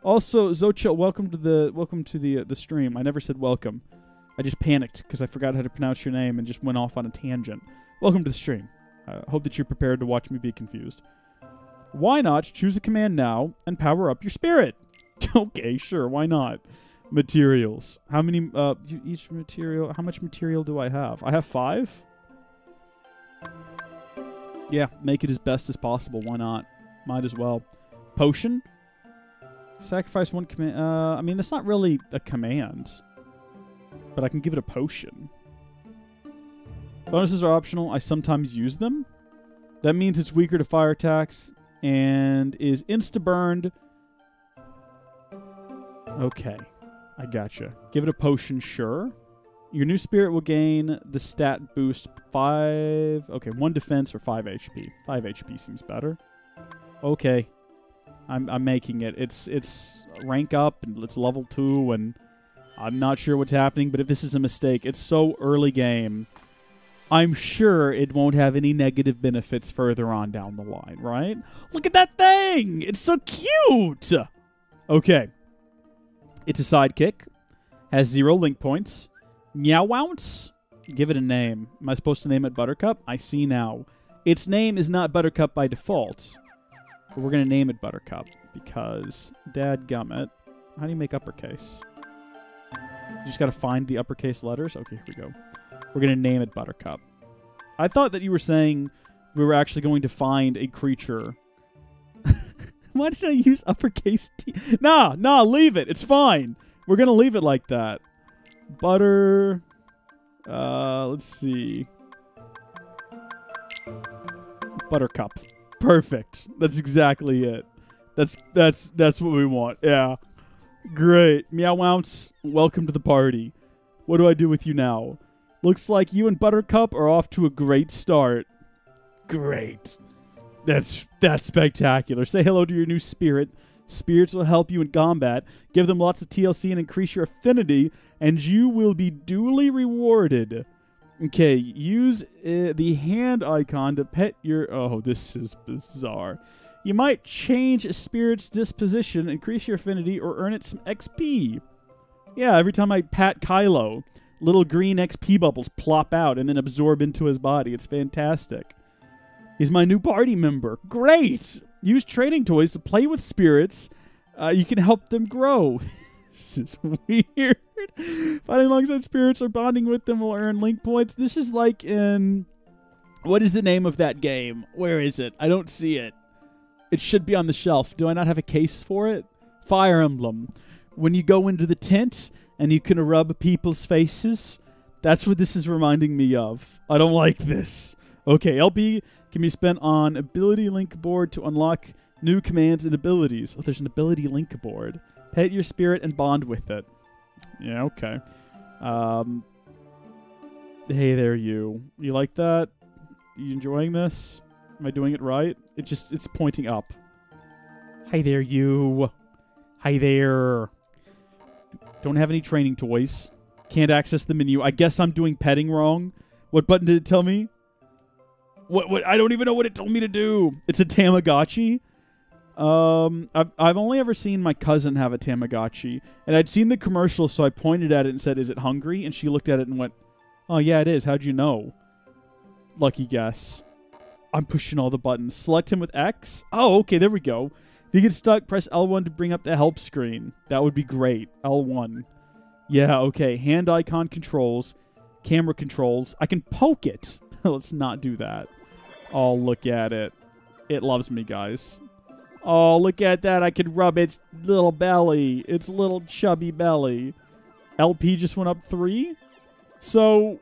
Also, Zochil, welcome to the stream. I never said welcome. I just panicked because I forgot how to pronounce your name and just went off on a tangent. Welcome to the stream. I hope that you're prepared to watch me be confused. Why not choose a command now and power up your spirit? Okay, sure, why not? Materials. How many, each material, how much material do I have? I have 5? Yeah, make it as best as possible, why not? Might as well. Potion? Sacrifice 1 command, I mean, that's not really a command. But I can give it a potion. Bonuses are optional, I sometimes use them. That means it's weaker to fire attacks. And is insta-burned. Okay. I gotcha. Give it a potion, sure. Your new spirit will gain the stat boost 5... Okay, 1 defense or 5 HP. 5 HP seems better. Okay. I'm making it. It's rank up, and it's level 2, and I'm not sure what's happening, but if this is a mistake, it's so early game... I'm sure it won't have any negative benefits further on down the line, right? Look at that thing! It's so cute! Okay. It's a sidekick. Has 0 link points. Meowounce? Give it a name. Am I supposed to name it Buttercup? I see now. Its name is not Buttercup by default. But we're going to name it Buttercup. Because, dadgummit. How do you make uppercase? You just got to find the uppercase letters? Okay, here we go. We're going to name it Buttercup. I thought that you were saying we were actually going to find a creature. Why did I use uppercase T? Nah, leave it. It's fine. We're going to leave it like that. Butter. Let's see. Buttercup. Perfect. That's exactly it. That's what we want. Yeah. Great. Meowounce, welcome to the party. What do I do with you now? Looks like you and Buttercup are off to a great start. Great. That's spectacular. Say hello to your new spirit. Spirits will help you in combat. Give them lots of TLC and increase your affinity, and you will be duly rewarded. Okay, use the hand icon to pet your... Oh, this is bizarre. You might change a spirit's disposition, increase your affinity, or earn it some XP. Yeah, every time I pat Kylo... little green XP bubbles plop out and then absorb into his body. It's fantastic. He's my new party member. Great! Use trading toys to play with spirits You can help them grow. This is weird. Fighting alongside spirits or bonding with them will earn link points. This is like in... What is the name of that game? Where is it? I don't see it. It should be on the shelf. Do I not have a case for it? Fire Emblem. When you go into the tent and you can rub people's faces, that's what this is reminding me of. I don't like this. Okay, LP can be spent on ability link board to unlock new commands and abilities. Oh, there's an ability link board. Pet your spirit and bond with it. Yeah, okay. Hey there, you. You like that? You enjoying this? Am I doing it right? It's pointing up. Hey there, you. Hi there. Don't have any training toys. Can't access the menu. I guess I'm doing petting wrong. What button did it tell me? What? I don't even know what it told me to do. It's a Tamagotchi. I've only ever seen my cousin have a Tamagotchi, and I'd seen the commercial, so I pointed at it and said, "Is it hungry?" And she looked at it and went, "Oh yeah, it is. How'd you know?" Lucky guess. I'm pushing all the buttons. Select him with X. Oh, okay, there we go. If you get stuck, press L1 to bring up the help screen. That would be great. L1. Yeah, okay. Hand icon controls. Camera controls. I can poke it. Let's not do that. Oh, look at it. It loves me, guys. Oh, look at that. I can rub its little belly. Its little chubby belly. LP just went up 3. So...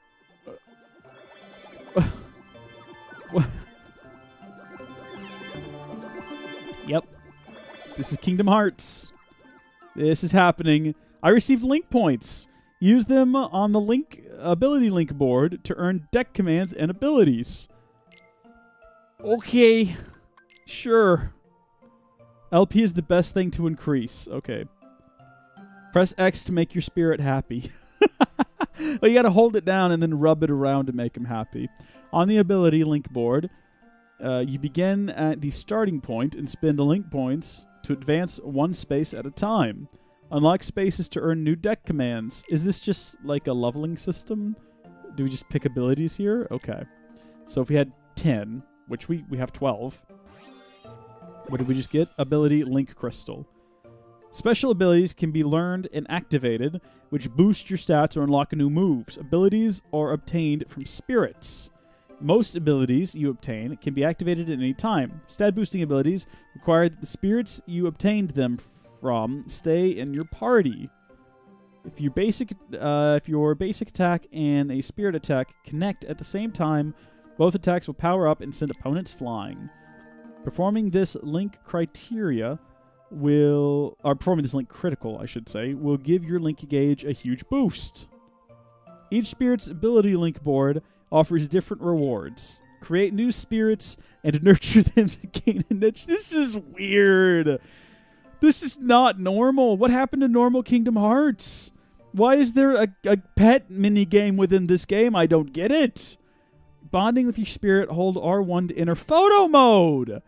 Yep. This is Kingdom Hearts. This is happening. I received link points. Use them on the ability link board to earn deck commands and abilities. Okay. Sure. LP is the best thing to increase. Okay. Press X to make your spirit happy. Well, you gotta hold it down and then rub it around to make him happy. On the ability link board, you begin at the starting point and spend link points to advance one space at a time. Unlock spaces to earn new deck commands. Is this just like a leveling system? Do we just pick abilities here? Okay. So if we had 10, which we have 12. What did we just get? Ability Link Crystal. Special abilities can be learned and activated, which boost your stats or unlock new moves. Abilities are obtained from spirits. Most abilities you obtain can be activated at any time. Stat boosting abilities require that the spirits you obtained them from stay in your party. If your basic attack and a spirit attack connect at the same time, both attacks will power up and send opponents flying. Performing this link critical, I should say, will give your link gauge a huge boost. Each spirit's ability link board offers different rewards. Create new spirits and nurture them to gain a niche. This is weird. This is not normal. What happened to normal Kingdom Hearts? Why is there a pet minigame within this game? I don't get it. Bonding with your spirit, hold R1 to enter photo mode.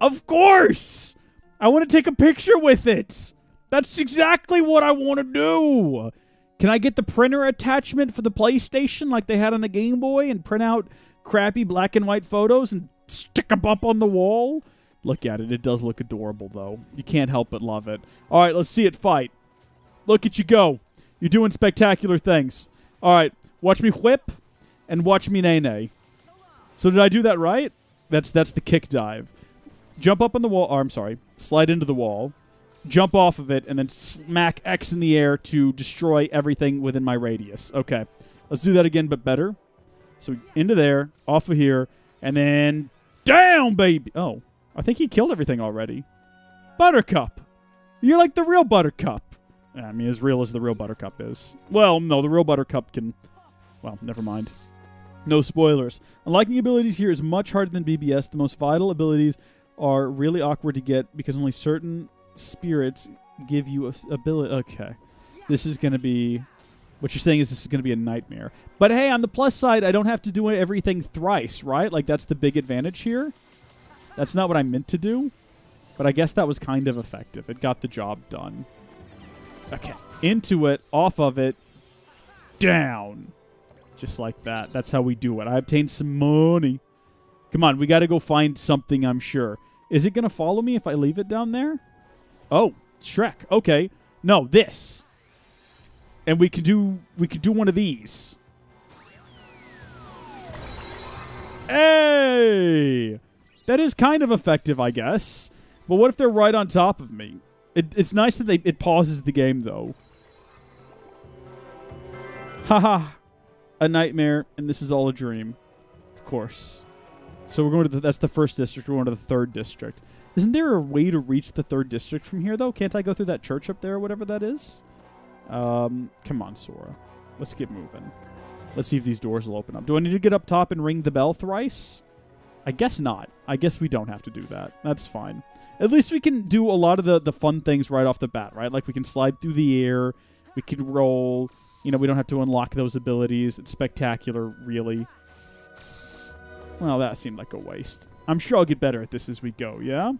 Of course! I want to take a picture with it. That's exactly what I want to do. Can I get the printer attachment for the PlayStation like they had on the Game Boy and print out crappy black and white photos and stick them up on the wall? Look at it. It does look adorable, though. You can't help but love it. All right, let's see it fight. Look at you go. You're doing spectacular things. All right, watch me whip and watch me nay-nay. So did I do that right? That's the kick dive. Jump up on the wall. Oh, I'm sorry. Slide into the wall. Jump off of it, and then smack X in the air to destroy everything within my radius. Okay. Let's do that again, but better. So into there, off of here, and then down, baby. Oh, I think he killed everything already. Buttercup. You're like the real Buttercup. I mean, as real as the real Buttercup is. Well, no, the real Buttercup can... Well, never mind. No spoilers. Unlocking abilities here is much harder than BBS. The most vital abilities are really awkward to get because only certain spirits give you ability. Okay. This is going to be... What you're saying is this is going to be a nightmare. But hey, on the plus side, I don't have to do everything thrice, right? Like, that's the big advantage here. That's not what I meant to do. But I guess that was kind of effective. It got the job done. Okay. Into it, off of it, down. Just like that. That's how we do it. I obtained some money. Come on, we got to go find something, I'm sure. Is it going to follow me if I leave it down there? Oh, Shrek. Okay. No, this. And we can do one of these. Hey! That is kind of effective, I guess. But what if they're right on top of me? It's nice that it pauses the game, though. Haha. A nightmare, and this is all a dream. Of course. So we're going to that's the first district. We're going to the third district. Isn't there a way to reach the third district from here, though? Can't I go through that church up there or whatever that is? Come on, Sora. Let's get moving. Let's see if these doors will open up. Do I need to get up top and ring the bell thrice? I guess not. I guess we don't have to do that. That's fine. At least we can do a lot of the fun things right off the bat, right? Like we can slide through the air. We can roll. You know, we don't have to unlock those abilities. It's spectacular, really. Well, that seemed like a waste. I'm sure I'll get better at this as we go, yeah?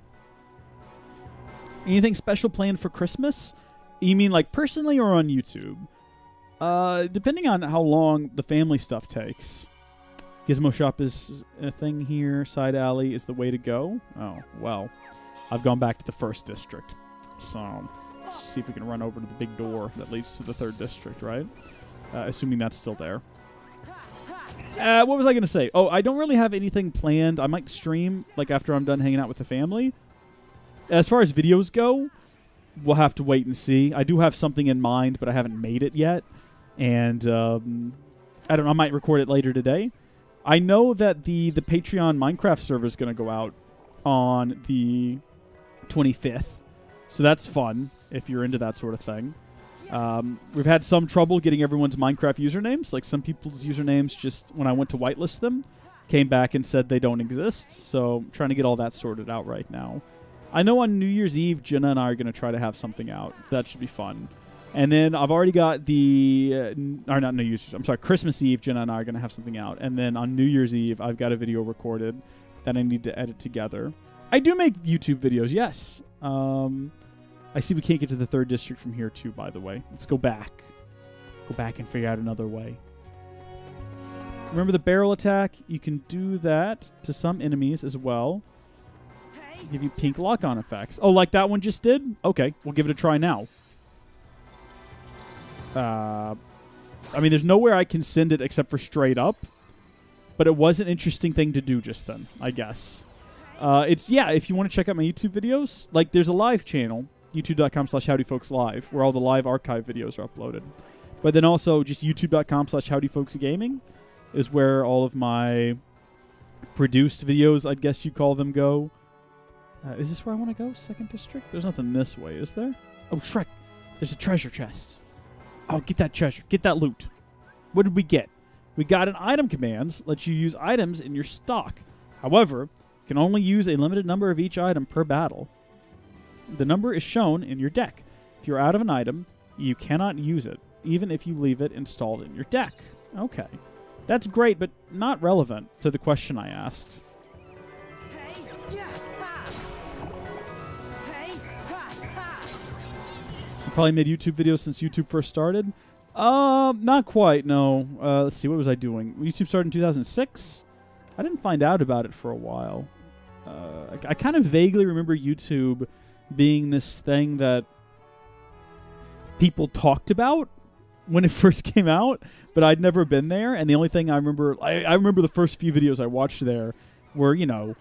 Anything special planned for Christmas? You mean like personally or on YouTube? Depending on how long the family stuff takes. Gizmo Shop is a thing here. Side alley is the way to go. Oh, well. I've gone back to the first district. So, let's see if we can run over to the big door that leads to the third district, right? Assuming that's still there. What was I going to say? Oh, I don't really have anything planned. I might stream, like, after I'm done hanging out with the family. As far as videos go, we'll have to wait and see. I do have something in mind, but I haven't made it yet. And, I don't know, I might record it later today. I know that the Patreon Minecraft server is going to go out on the 25th. So that's fun, if you're into that sort of thing. We've had some trouble getting everyone's Minecraft usernames. Like, some people's usernames just, when I went to whitelist them, came back and said they don't exist. So I'm trying to get all that sorted out right now. I know on New Year's Eve, Jenna and I are going to try to have something out. That should be fun. And then I've already got or not New Year's, I'm sorry, Christmas Eve, Jenna and I are going to have something out. And then on New Year's Eve, I've got a video recorded that I need to edit together. I do make YouTube videos, yes. I see we can't get to the third district from here too, by the way. Let's go back. Go back and figure out another way. Remember the barrel attack? You can do that to some enemies as well. Give you pink lock-on effects. Oh, like that one just did? Okay, we'll give it a try now. I mean, there's nowhere I can send it except for straight up. But it was an interesting thing to do just then, I guess. Yeah, if you want to check out my YouTube videos, like, there's a live channel, youtube.com/howdyfolkslive, where all the live archive videos are uploaded. But then also just youtube.com/howdyfolksgaming is where all of my produced videos, I guess you'd call them, go. Is this where I want to go? Second district? There's nothing this way, is there? Oh, Shrek. There's a treasure chest. Oh, get that treasure. Get that loot. What did we get? We got an item commands, lets you use items in your stock. However, you can only use a limited number of each item per battle. The number is shown in your deck. If you're out of an item, you cannot use it, even if you leave it installed in your deck. Okay. That's great, but not relevant to the question I asked. You probably made YouTube videos since YouTube first started? Not quite, no. Let's see, what was I doing? YouTube started in 2006? I didn't find out about it for a while. I kind of vaguely remember YouTube being this thing that people talked about when it first came out, but I'd never been there, and the only thing I remember... I remember the first few videos I watched there were, you know...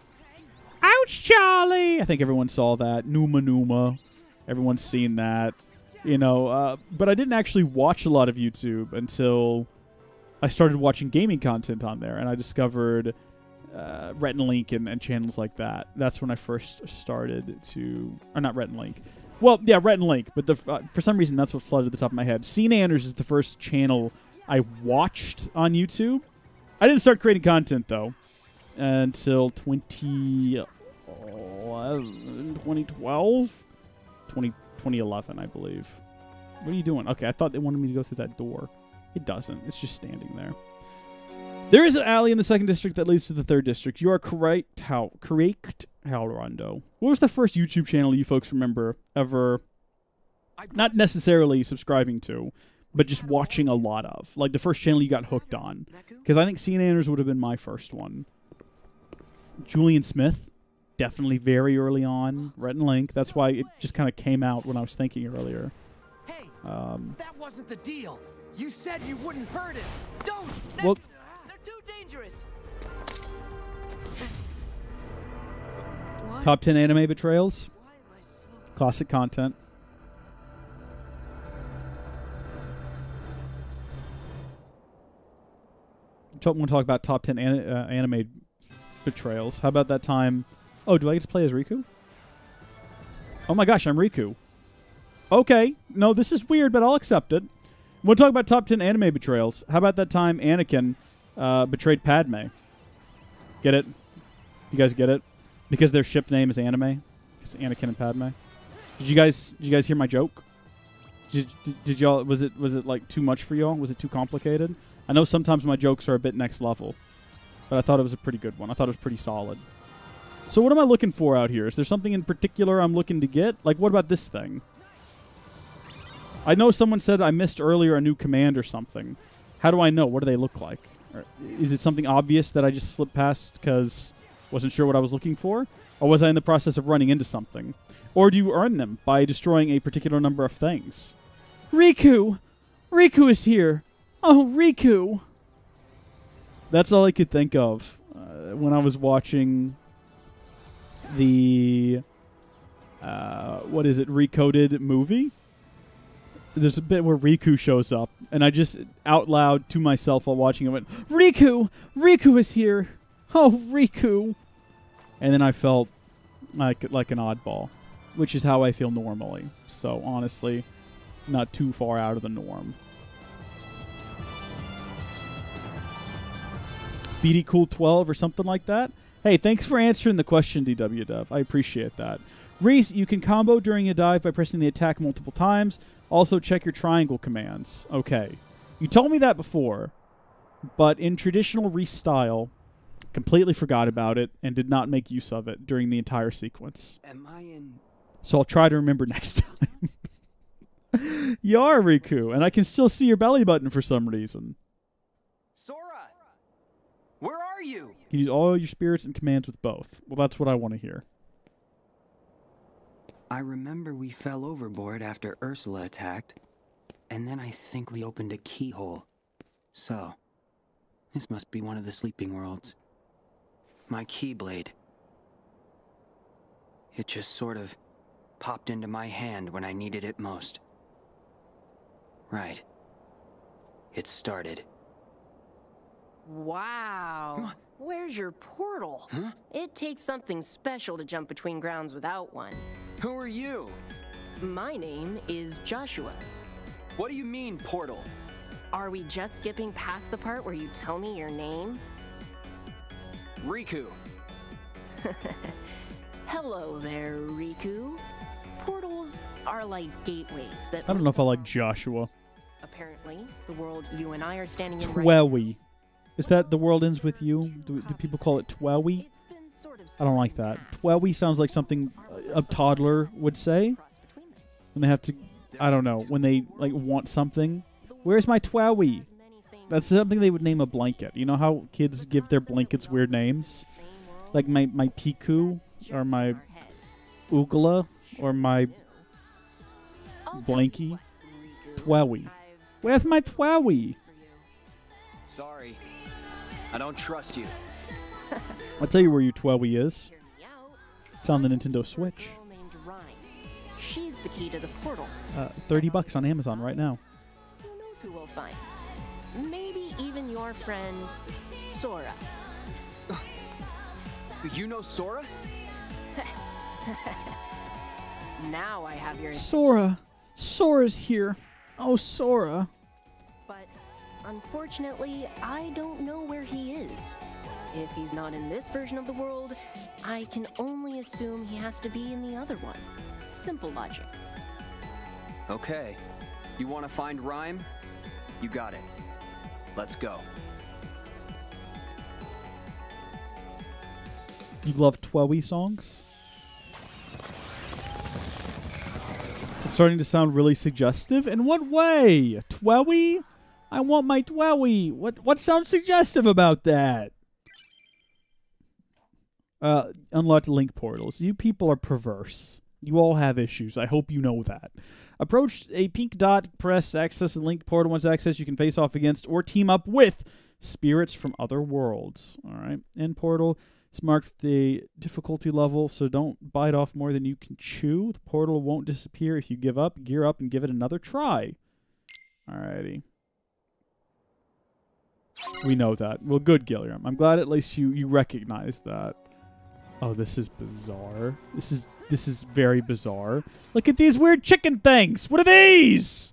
Ouch, Charlie! I think everyone saw that. Numa Numa. Everyone's seen that. You know, but I didn't actually watch a lot of YouTube until I started watching gaming content on there, and I discovered Rhett and Link and channels like that. That's when I first started to... Or not Rhett and Link. Well, yeah, Rhett and Link, but for some reason that's what flooded the top of my head. Scene Anders is the first channel I watched on YouTube. I didn't start creating content, though, until 2011, I believe. What are you doing? Okay, I thought they wanted me to go through that door. It doesn't. It's just standing there. There is an alley in the second district that leads to the third district. You are correct, Rondo. What was the first YouTube channel you folks remember ever, not necessarily subscribing to, but just watching a lot of? Like the first channel you got hooked on? Because I think Scene Anders would have been my first one. Julian Smith. definitely very early on. Rhett and Link. That's why it just kind of came out when I was thinking earlier. Hey, that wasn't the deal. You said you wouldn't hurt it. Don't! Well, They're too dangerous! top 10 anime betrayals. Why am I so... Classic content. Want to talk about top 10 anime betrayals. How about that time? Oh, do I get to play as Riku? Oh my gosh, I'm Riku. Okay. No, this is weird, but I'll accept it. We'll talk about top 10 anime betrayals. How about that time Anakin betrayed Padme? Get it? You guys get it? Because their ship name is anime. It's Anakin and Padme. Did you guys hear my joke? Did y'all was it like too much for y'all? Was it too complicated? I know sometimes my jokes are a bit next level, but I thought it was a pretty good one. I thought it was pretty solid. So what am I looking for out here? Is there something in particular I'm looking to get? Like, what about this thing? I know someone said I missed earlier a new command or something. How do I know? What do they look like? Or is it something obvious that I just slipped past because wasn't sure what I was looking for? Or was I in the process of running into something? Or do you earn them by destroying a particular number of things? Riku! Riku is here! Oh, Riku! That's all I could think of when I was watching the, what is it, Recoded movie? There's a bit where Riku shows up, and I just, out loud to myself while watching it, went, Riku! Riku is here! Oh, Riku! And then I felt like an oddball, which is how I feel normally. So, honestly, not too far out of the norm. BD Cool 12 or something like that. Hey, thanks for answering the question, DW Dev. I appreciate that. Reese, you can combo during a dive by pressing the attack multiple times. Also, check your triangle commands. Okay. You told me that before, but in traditional Reese style, completely forgot about it and did not make use of it during the entire sequence. Am I in... So I'll try to remember next time. You are Riku, and I can still see your belly button for some reason. Sora! Where are you? You can use all your spirits and commands with both. Well, that's what I want to hear. I remember we fell overboard after Ursula attacked, and then I think we opened a keyhole. So, this must be one of the sleeping worlds. My Keyblade. It just sort of popped into my hand when I needed it most. Right. It started. Wow. Where's your portal? Huh? It takes something special to jump between grounds without one. Who are you? My name is Joshua. What do you mean, portal? Are we just skipping past the part where you tell me your name? Riku. Hello there, Riku. Portals are like gateways that... I don't know if I like Joshua. Apparently, the world you and I are standing in right... Twewy. Is that the world ends with you? Do people call it Twewy? It's been sort of I don't like that. Twewy sounds like something a toddler would say when they have to, I don't know, when they like want something. Where's my Twewy? That's something they would name a blanket. You know how kids give their blankets weird names? Like my Piku, or my Oogla, or my Blanky. Twewy. Where's my Twewy? Sorry. I don't trust you. I'll tell you where your Twewy is. It's on the Nintendo Switch. She's the key to the portal. $30 on Amazon right now. Who knows who we'll find? Maybe even your friend, Sora. You know Sora? Now I have your... Sora. Sora's here. Oh, Sora. But unfortunately, I don't know where he is. If he's not in this version of the world, I can only assume he has to be in the other one. Simple logic. Okay. You want to find Rhyme? You got it. Let's go. You love Twewy songs? It's starting to sound really suggestive. In what way? Twewy? I want my Twewy. What sounds suggestive about that? unlocked link portals. You people are perverse. You all have issues. I hope you know that. Approach a pink dot, press access and link portal. Once accessed, you can face off against or team up with spirits from other worlds. All right. End portal. It's marked with the difficulty level, so don't bite off more than you can chew. The portal won't disappear if you give up. Gear up and give it another try. Alrighty. We know that. Well, good, Gilliam. I'm glad at least you recognize that. Oh, this is bizarre. This is very bizarre. Look at these weird chicken things. What are these?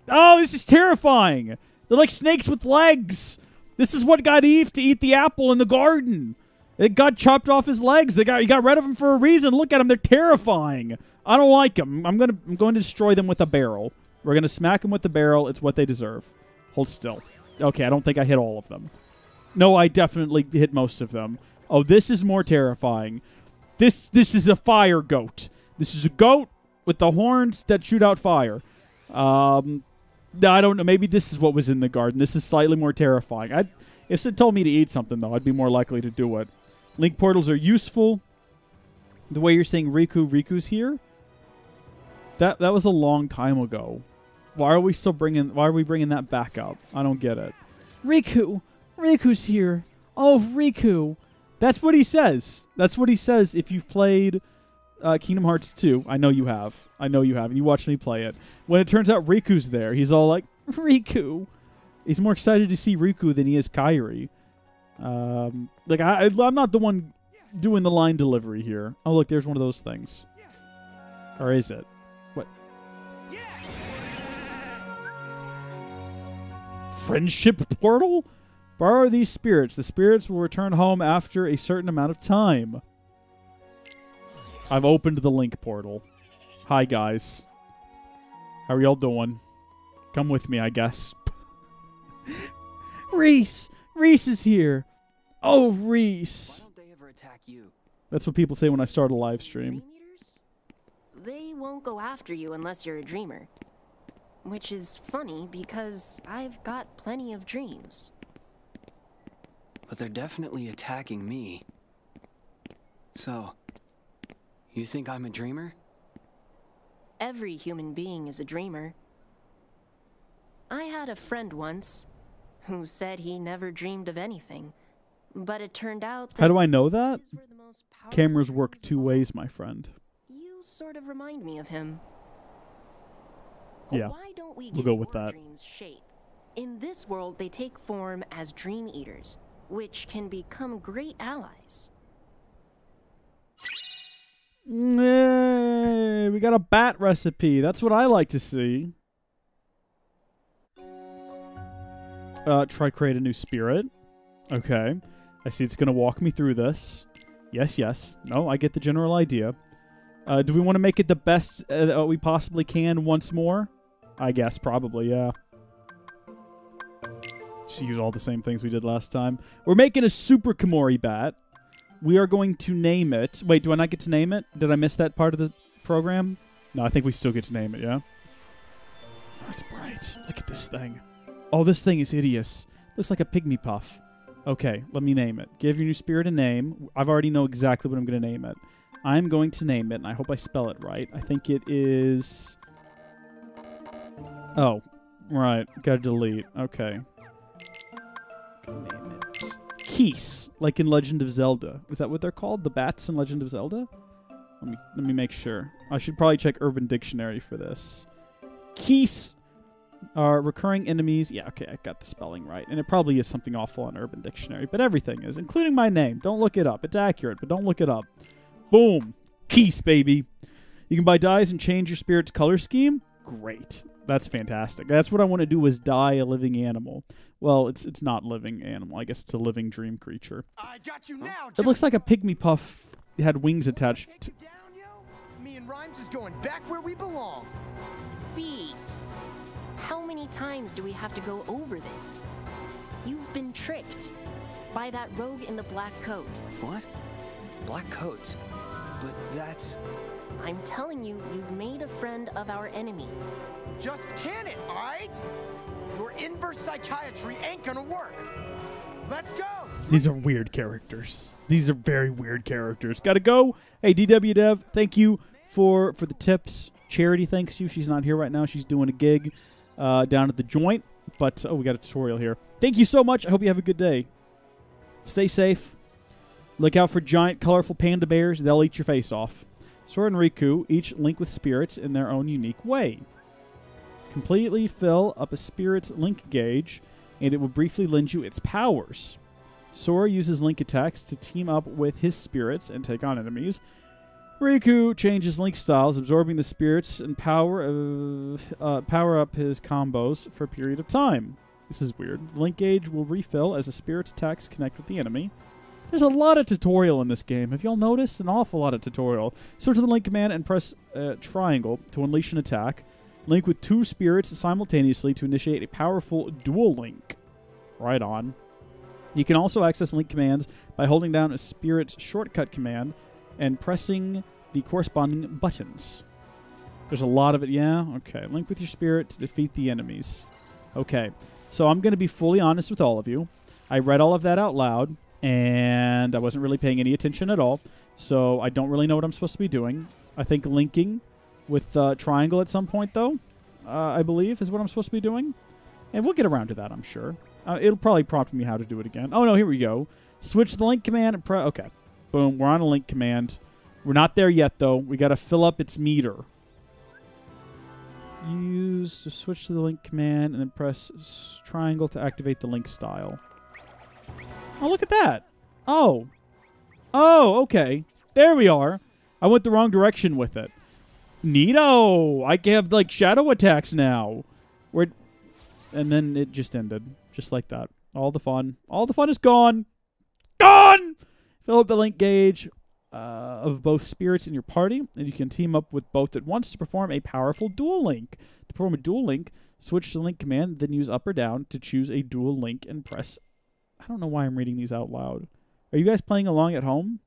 Oh, this is terrifying. They're like snakes with legs. This is what got Eve to eat the apple in the garden. It got chopped off his legs. He got rid of them for a reason. Look at them. They're terrifying. I don't like them. I'm going to destroy them with a barrel. We're going to smack them with the barrel. It's what they deserve. Hold still. Okay, I don't think I hit all of them. No, I definitely hit most of them. Oh, this is more terrifying. This is a fire goat. This is a goat with the horns that shoot out fire. I don't know. Maybe this is what was in the garden. This is slightly more terrifying. If it told me to eat something, though, I'd be more likely to do it. Link portals are useful. The way you're saying Riku's here? That was a long time ago. Why are we bringing that back up? I don't get it. Riku's here. Oh, Riku. That's what he says. That's what he says if you've played Kingdom Hearts 2. I know you have. I know you have. And you watched me play it. When it turns out Riku's there, he's all like, Riku. He's more excited to see Riku than he is Kairi. I'm not the one doing the line delivery here. Oh, look, there's one of those things. Or is it? What? Friendship portal? Borrow these spirits. The spirits will return home after a certain amount of time. I've opened the link portal. Hi, guys. How are y'all doing? Come with me, I guess. Reese is here. Oh, Reese. Why don't they ever attack you? That's what people say when I start a live stream. Dream eaters? They won't go after you unless you're a dreamer. Which is funny because I've got plenty of dreams. But they're definitely attacking me. So, you think I'm a dreamer? Every human being is a dreamer. I had a friend once who said he never dreamed of anything, but it turned out that... How do I know that? these were the most powerful Cameras work things two of all. ways, my friend. You sort of remind me of him. Yeah, Why don't we we'll give go with your that. dreams shape? In this world, they take form as dream eaters, which can become great allies. Yay, we got a bat recipe. That's what I like to see. Try create a new spirit. Okay. I see it's going to walk me through this. Yes. No, I get the general idea. Do we want to make it the best we possibly can once more? I guess, probably, yeah. Just use all the same things we did last time. We're making a Super Komori bat. We are going to name it. Wait, do I not get to name it? Did I miss that part of the program? No, I think we still get to name it, yeah? Oh, it's bright. Look at this thing. Oh, this thing is hideous. Looks like a pygmy puff. Okay, let me name it. Give your new spirit a name. I've already know exactly what I'm going to name it. I'm going to name it, and I hope I spell it right. I think it is... Oh, right. Gotta delete. Okay. Name it. Keese, like in Legend of Zelda. Is that what they're called? The bats in Legend of Zelda? Let me make sure. I should probably check Urban Dictionary for this. Keese are recurring enemies. Yeah, okay, I got the spelling right. And it probably is something awful on Urban Dictionary, but everything is, including my name. Don't look it up. It's accurate, but don't look it up. Boom. Keese, baby. You can buy dyes and change your spirit's color scheme. Great. That's fantastic. That's what I want to do, is dye a living animal. Well, it's not living animal. I guess it's a living dream creature. I got you now, It looks like a pygmy puff had wings attached to... Down, yo? Me and Rhymes is going back where we belong. Beat! How many times do we have to go over this? You've been tricked by that rogue in the black coat. What? Black coats? But that's... I'm telling you, you've made a friend of our enemy. Just can it, all right? Your inverse psychiatry ain't gonna work. Let's go! These are weird characters. These are very weird characters. Gotta go. Hey, DW Dev, thank you for the tips. Charity thanks you. She's not here right now. She's doing a gig down at the joint. But, we got a tutorial here. Thank you so much. I hope you have a good day. Stay safe. Look out for giant, colorful panda bears. They'll eat your face off. Sora and Riku each link with spirits in their own unique way. Completely fill up a spirit's link gauge, and it will briefly lend you its powers. Sora uses link attacks to team up with his spirits and take on enemies. Riku changes link styles, absorbing the spirits and power up his combos for a period of time. This is weird. The link gauge will refill as the spirit's attacks connect with the enemy. There's a lot of tutorial in this game. Have y'all noticed? An awful lot of tutorial. Switch to the link command and press triangle to unleash an attack. Link with 2 spirits simultaneously to initiate a powerful dual link. Right on. You can also access link commands by holding down a spirit's shortcut command and pressing the corresponding buttons. There's a lot of it, yeah? Okay. Link with your spirit to defeat the enemies. Okay. So I'm going to be fully honest with all of you. I read all of that out loud, and I wasn't really paying any attention at all, so I don't really know what I'm supposed to be doing. I think linking with triangle at some point, though, I believe, is what I'm supposed to be doing. And we'll get around to that, I'm sure. It'll probably prompt me how to do it again. Oh, no, here we go. Switch the link command and press... Okay. Boom, we're on a link command. We're not there yet, though. We got to fill up its meter. Use to switch to the link command and then press triangle to activate the link style. Oh, look at that. Oh. Oh, okay. There we are. I went the wrong direction with it. Neato. I can have, like, shadow attacks now. And then it just ended. Just like that. All the fun. All the fun is gone. Gone! Fill up the link gauge of both spirits in your party, and you can team up with both at once to perform a powerful dual link. To perform a dual link, switch to the link command, then use up or down to choose a dual link and press... I don't know why I'm reading these out loud. Are you guys playing along at home?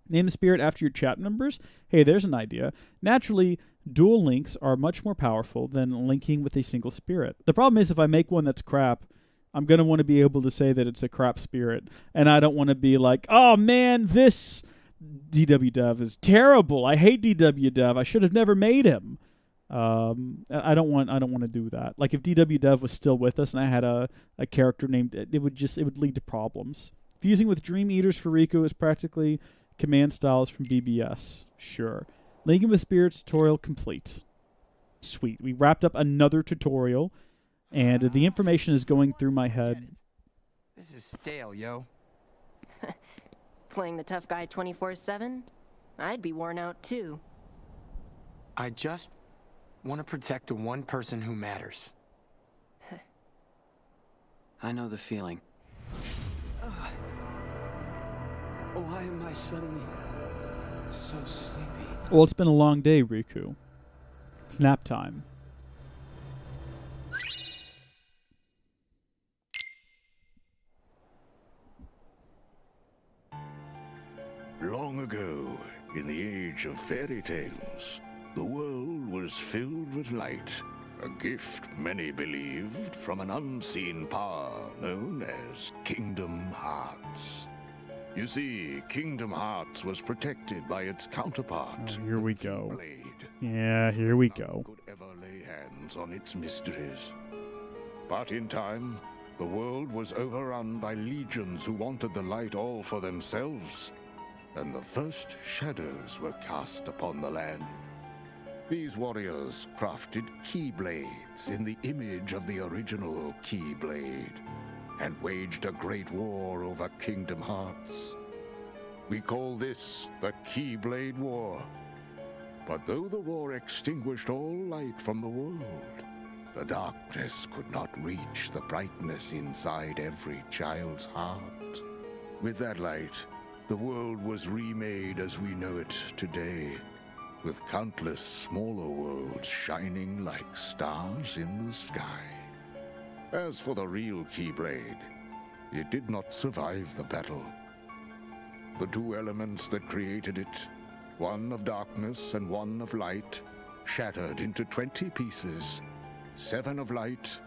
Name the spirit after your chat members. Hey, there's an idea. Naturally, dual links are much more powerful than linking with a single spirit. The problem is if I make one that's crap, I'm going to want to be able to say that it's a crap spirit. And I don't want to be like, oh man, this DW Dev is terrible. I hate DW Dev. I should have never made him. I don't want to do that. Like if DW Dev was still with us and I had a character named, it would lead to problems. Fusing with Dream Eaters for Riku is practically command styles from BBS. Sure. Linking with Spirits tutorial complete. Sweet. We wrapped up another tutorial, and the information is going through my head. This is stale, yo. Playing the tough guy 24/7? I'd be worn out too. I just want to protect the one person who matters. I know the feeling. Why am I suddenly so sleepy? Well, it's been a long day, Riku. It's nap time. Long ago, in the age of fairy tales, the world was filled with light, a gift many believed from an unseen power known as Kingdom Hearts. You see, Kingdom Hearts was protected by its counterpart. Oh, here we go. Blade. Yeah, here we go. Could ever lay hands on its mysteries. But in time, the world was overrun by legions who wanted the light all for themselves, and the first shadows were cast upon the land. These warriors crafted keyblades in the image of the original Keyblade, and waged a great war over Kingdom Hearts. We call this the Keyblade War. But though the war extinguished all light from the world, the darkness could not reach the brightness inside every child's heart. With that light, the world was remade as we know it today, with countless smaller worlds shining like stars in the sky. As for the real Keyblade, it did not survive the battle. The two elements that created it, one of darkness and one of light, shattered into 20 pieces, 7 of light,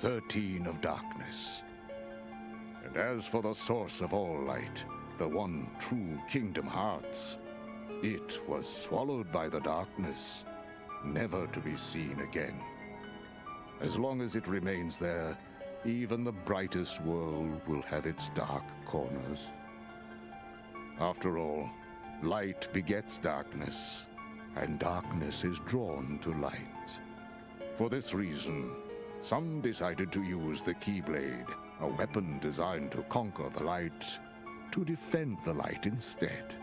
13 of darkness. And And as for the source of all light, the one true Kingdom Hearts, it was swallowed by the darkness, never to be seen again. As long as it remains there, even the brightest world will have its dark corners. After all, light begets darkness, and darkness is drawn to light. For this reason, some decided to use the Keyblade, a weapon designed to conquer the light, to defend the light instead.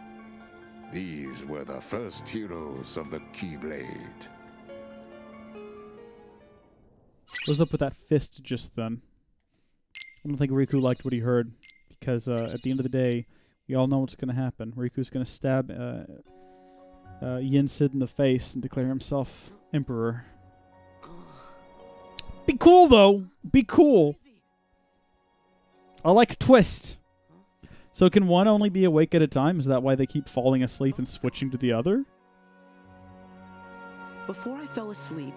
These were the first heroes of the Keyblade. What's up with that fist just then? I don't think Riku liked what he heard, because at the end of the day, we all know what's going to happen. Riku's going to stab Yin Sid in the face and declare himself emperor. Be cool, though. Be cool. I like a twist. So can one only be awake at a time? Is that why they keep falling asleep and switching to the other? Before I fell asleep,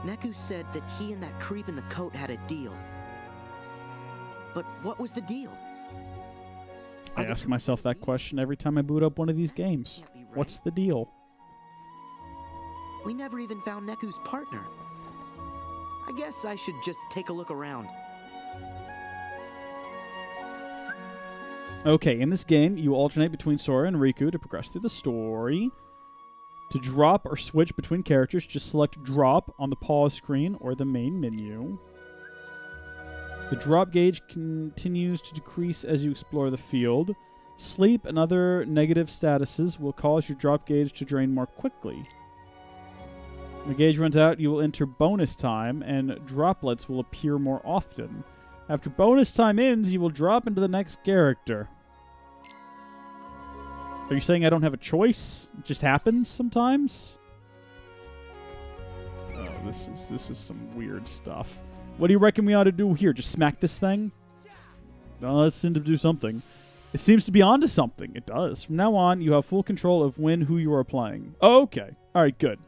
Neku said that he and that creep in the coat had a deal. But what was the deal? I ask myself that question every time I boot up one of these games. What's the deal? We never even found Neku's partner. I guess I should just take a look around. Okay, in this game, you alternate between Sora and Riku to progress through the story. To drop or switch between characters, just select drop on the pause screen or the main menu. The drop gauge continues to decrease as you explore the field. Sleep and other negative statuses will cause your drop gauge to drain more quickly. When the gauge runs out, you will enter bonus time, and droplets will appear more often. After bonus time ends, you will drop into the next character. Are you saying I don't have a choice? It just happens sometimes? Oh, this is some weird stuff. What do you reckon we ought to do here? Just smack this thing? No, let's send him to do something. It seems to be onto something. It does. From now on, you have full control of who you are playing. Oh, okay. All right, good.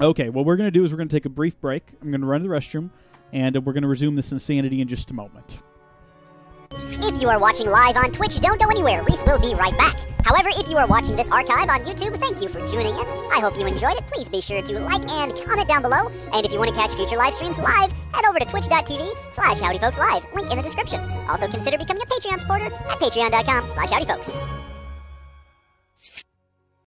Okay, what we're going to do is we're going to take a brief break. I'm going to run to the restroom, and we're going to resume this insanity in just a moment. If you are watching live on Twitch, don't go anywhere. Reese will be right back. However, if you are watching this archive on YouTube, thank you for tuning in. I hope you enjoyed it. Please be sure to like and comment down below. And if you want to catch future live streams live, head over to twitch.tv/HowdyFolksLive. Link in the description. Also consider becoming a Patreon supporter at patreon.com/HowdyFolks.